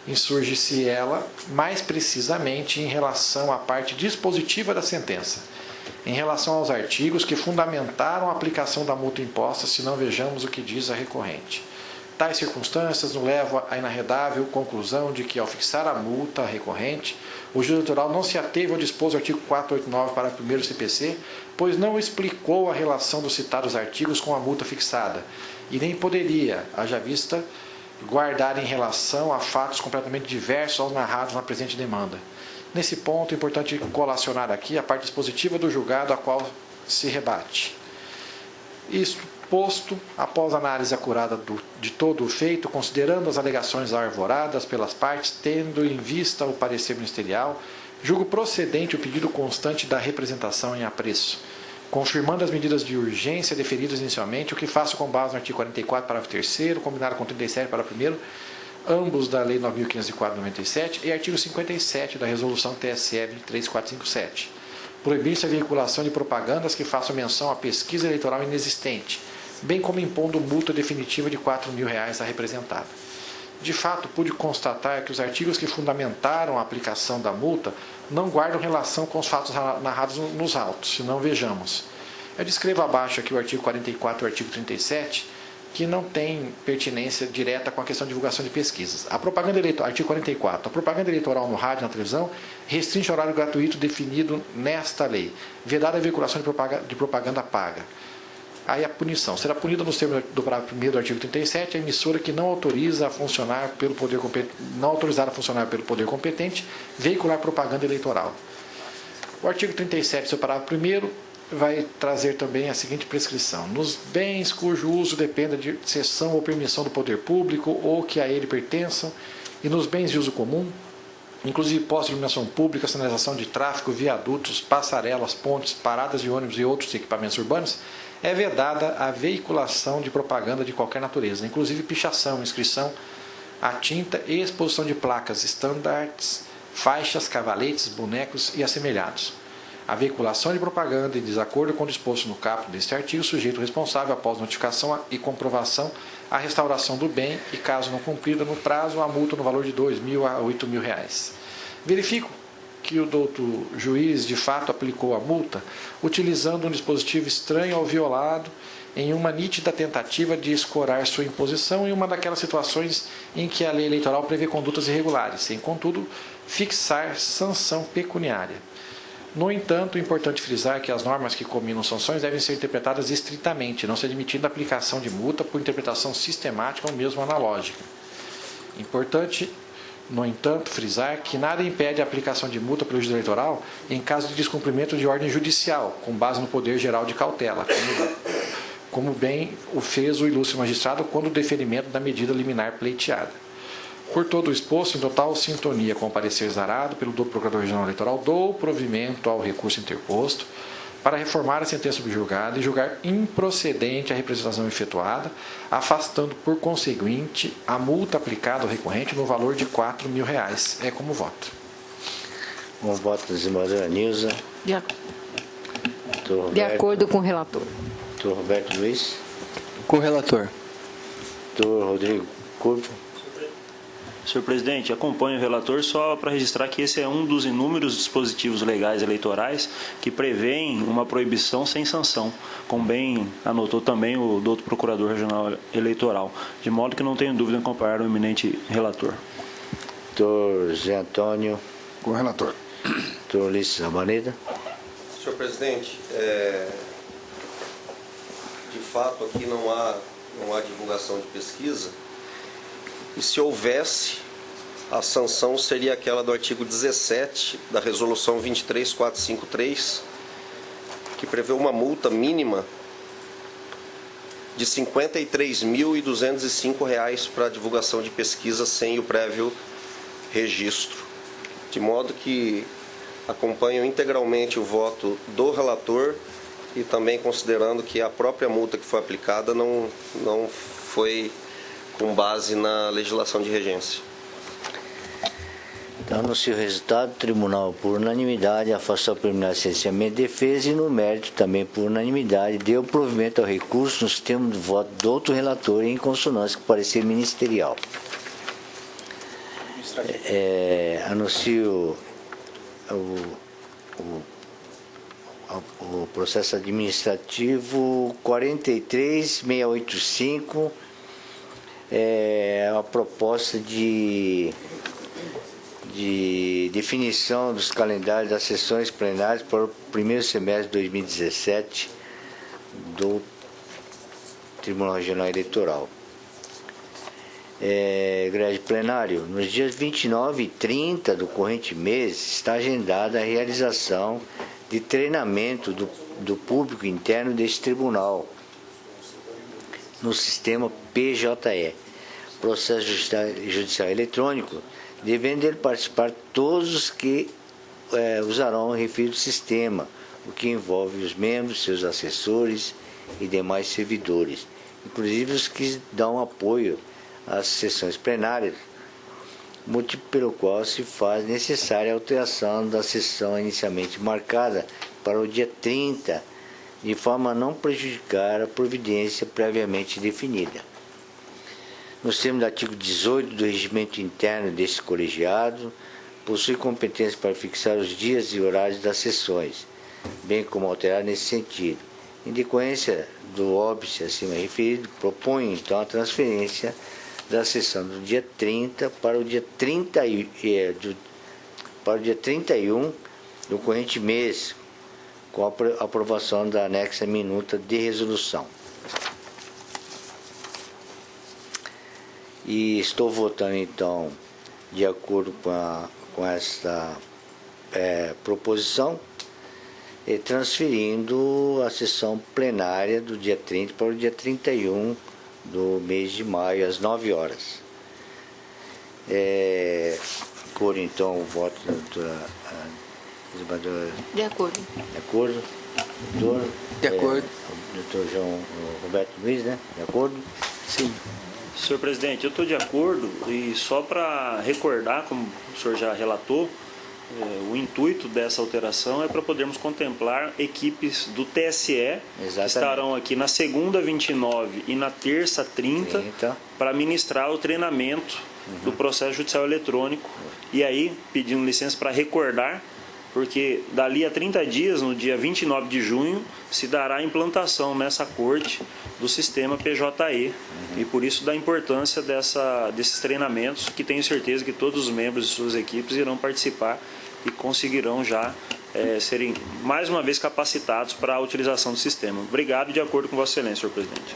insurge-se ela mais precisamente em relação à parte dispositiva da sentença, em relação aos artigos que fundamentaram a aplicação da multa imposta, se não vejamos o que diz a recorrente. Tais circunstâncias nos levam à inarredável conclusão de que, ao fixar a multa recorrente, o juiz eleitoral não se ateve ao dispor do artigo 489 para o 1º CPC, pois não explicou a relação dos citados artigos com a multa fixada, e nem poderia, haja vista, guardar em relação a fatos completamente diversos aos narrados na presente demanda. Nesse ponto, é importante colacionar aqui a parte dispositiva do julgado a qual se rebate. Isto posto, após análise acurada de todo o feito, considerando as alegações arvoradas pelas partes, tendo em vista o parecer ministerial, julgo procedente o pedido constante da representação em apreço, confirmando as medidas de urgência deferidas inicialmente, o que faço com base no artigo 44, parágrafo 3º, combinado com 37, parágrafo 1º, ambos da Lei 9.504/97 e artigo 57 da Resolução TSE 23457. Proibir-se a veiculação de propagandas que façam menção à pesquisa eleitoral inexistente, bem como impondo multa definitiva de R$ 4.000 à representada. De fato, pude constatar que os artigos que fundamentaram a aplicação da multa não guardam relação com os fatos narrados nos autos, se não vejamos. Eu descrevo abaixo aqui o artigo 44 e o artigo 37, que não tem pertinência direta com a questão de divulgação de pesquisas. A propaganda eleitoral, artigo 44, a propaganda eleitoral no rádio e na televisão restringe o horário gratuito definido nesta lei, vedada a veiculação de propaganda paga. Aí a punição. Será punida nos termos do parágrafo 1º do artigo 37 a emissora que não autoriza a funcionar pelo poder competente, não autorizar a funcionar pelo poder competente veicular propaganda eleitoral. O artigo 37, seu parágrafo 1º, vai trazer também a seguinte prescrição: nos bens cujo uso dependa de cessão ou permissão do poder público ou que a ele pertençam, e nos bens de uso comum, inclusive postos de iluminação pública, sinalização de tráfego, viadutos, passarelas, pontes, paradas de ônibus e outros equipamentos urbanos, é vedada a veiculação de propaganda de qualquer natureza, inclusive pichação, inscrição a tinta e exposição de placas, estandartes, faixas, cavaletes, bonecos e assemelhados. A veiculação de propaganda, em desacordo com o disposto no caput deste artigo, sujeito responsável, após notificação e comprovação, à restauração do bem e, caso não cumprida no prazo, a multa no valor de R$ 2.000 a R$ 8.000. Verifico que o doutor juiz, de fato, aplicou a multa utilizando um dispositivo estranho ao violado em uma nítida tentativa de escorar sua imposição em uma daquelas situações em que a lei eleitoral prevê condutas irregulares, sem, contudo, fixar sanção pecuniária. No entanto, é importante frisar que as normas que combinam sanções devem ser interpretadas estritamente, não se admitindo a aplicação de multa por interpretação sistemática ou mesmo analógica. Importante, no entanto, frisar que nada impede a aplicação de multa pelo juiz eleitoral em caso de descumprimento de ordem judicial, com base no poder geral de cautela, como bem o fez o ilustre magistrado quando o deferimento da medida liminar pleiteada. Por todo o exposto, em total sintonia com o parecer exarado pelo doutor Procurador-Geral Eleitoral, dou provimento ao recurso interposto para reformar a sentença subjugada e julgar improcedente a representação efetuada, afastando, por conseguinte, a multa aplicada ao recorrente no valor de R$ 4.000. É como voto. Com o voto da desembargadora Nilza. De acordo com o relator. Doutor Roberto Luiz. Com o relator. Doutor Rodrigo Curvo. Senhor presidente, acompanho o relator só para registrar que esse é um dos inúmeros dispositivos legais eleitorais que prevêem uma proibição sem sanção, como bem anotou também o doutor Procurador Regional Eleitoral, de modo que não tenho dúvida em acompanhar o eminente relator. Doutor Zé Antônio. Com o relator. Doutor Ulisses Albaneda. Senhor presidente, de fato aqui não há divulgação de pesquisa. E se houvesse, a sanção seria aquela do artigo 17 da Resolução 23453, que prevê uma multa mínima de R$ 53.205 para a divulgação de pesquisa sem o prévio registro. De modo que acompanho integralmente o voto do relator e também considerando que a própria multa que foi aplicada não foi com base na legislação de regência. Então, anuncio o resultado. O tribunal, por unanimidade, afastou o preliminar de sentenciamento de defesa e, no mérito, também por unanimidade, deu provimento ao recurso nos termos do voto do outro relator em consonância com o parecer ministerial. Anuncio o processo administrativo 43685, a proposta de definição dos calendários das sessões plenárias para o primeiro semestre de 2017 do Tribunal Regional Eleitoral. Grade plenário. Nos dias 29 e 30 do corrente mês está agendada a realização de treinamento do público interno deste tribunal no sistema PJE, processo judicial eletrônico, devendo dele participar todos os que usarão o referido sistema, o que envolve os membros, seus assessores e demais servidores, inclusive os que dão apoio às sessões plenárias, motivo pelo qual se faz necessária a alteração da sessão inicialmente marcada para o dia 30 de forma a não prejudicar a providência previamente definida. Nos termos do artigo 18 do regimento interno deste colegiado, possui competência para fixar os dias e horários das sessões, bem como alterar nesse sentido. Em decorrência do óbice acima referido, propõe então a transferência da sessão do dia 30 para o dia 31 do corrente mês, com a aprovação da anexa minuta de resolução. E estou votando então de acordo com esta proposição, transferindo a sessão plenária do dia 30 para o dia 31 do mês de maio, às 9 horas. Acordo, então, o voto da doutora Isabel. De acordo. De acordo? Doutor? De acordo. Doutor João Roberto Luiz, né? De acordo? Sim. Senhor presidente, eu estou de acordo, e só para recordar, como o senhor já relatou, o intuito dessa alteração é para podermos contemplar equipes do TSE, Exatamente. que estarão aqui na segunda 29 e na terça 30, para ministrar o treinamento do processo judicial eletrônico. E aí, pedindo licença para recordar, porque dali a 30 dias, no dia 29 de junho, se dará a implantação nessa corte do sistema PJE. E por isso da importância desses treinamentos, que tenho certeza que todos os membros de suas equipes irão participar e conseguirão já serem mais uma vez capacitados para a utilização do sistema. Obrigado e de acordo com Vossa Excelência, senhor presidente.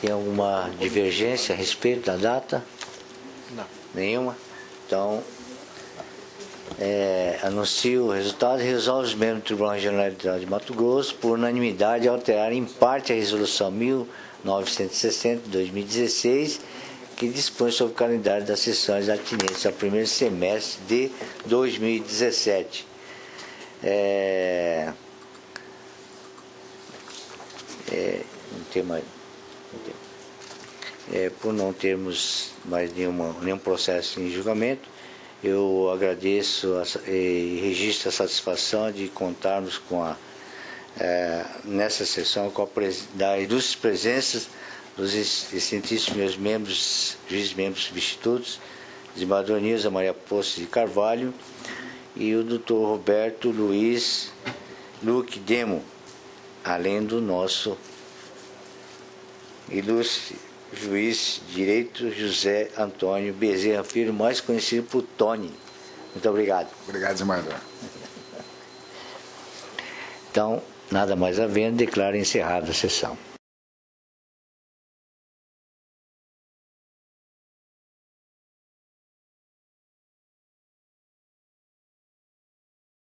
Tem alguma divergência a respeito da data? Não. Nenhuma? Então, anuncio o resultado e resolve os membros do Tribunal Regional Eleitoral de Mato Grosso, por unanimidade, alterar em parte a resolução 1960 de 2016, que dispõe sobre o calendário das sessões atinentes ao primeiro semestre de 2017. Não tem mais. Por não termos mais nenhum processo em julgamento, eu agradeço e registro a satisfação de contarmos nessa sessão com da ilustre presença dos excelentíssimos meus membros, juízes membros substitutos, desembargador Nilza Maria Poço de Carvalho e o doutor Roberto Luiz Luque Demo, além do nosso ilustre juiz de direito José Antônio Bezerra Filho, mais conhecido por Tony. Muito obrigado. Obrigado, desembargador. Então, nada mais havendo, declaro encerrada a sessão.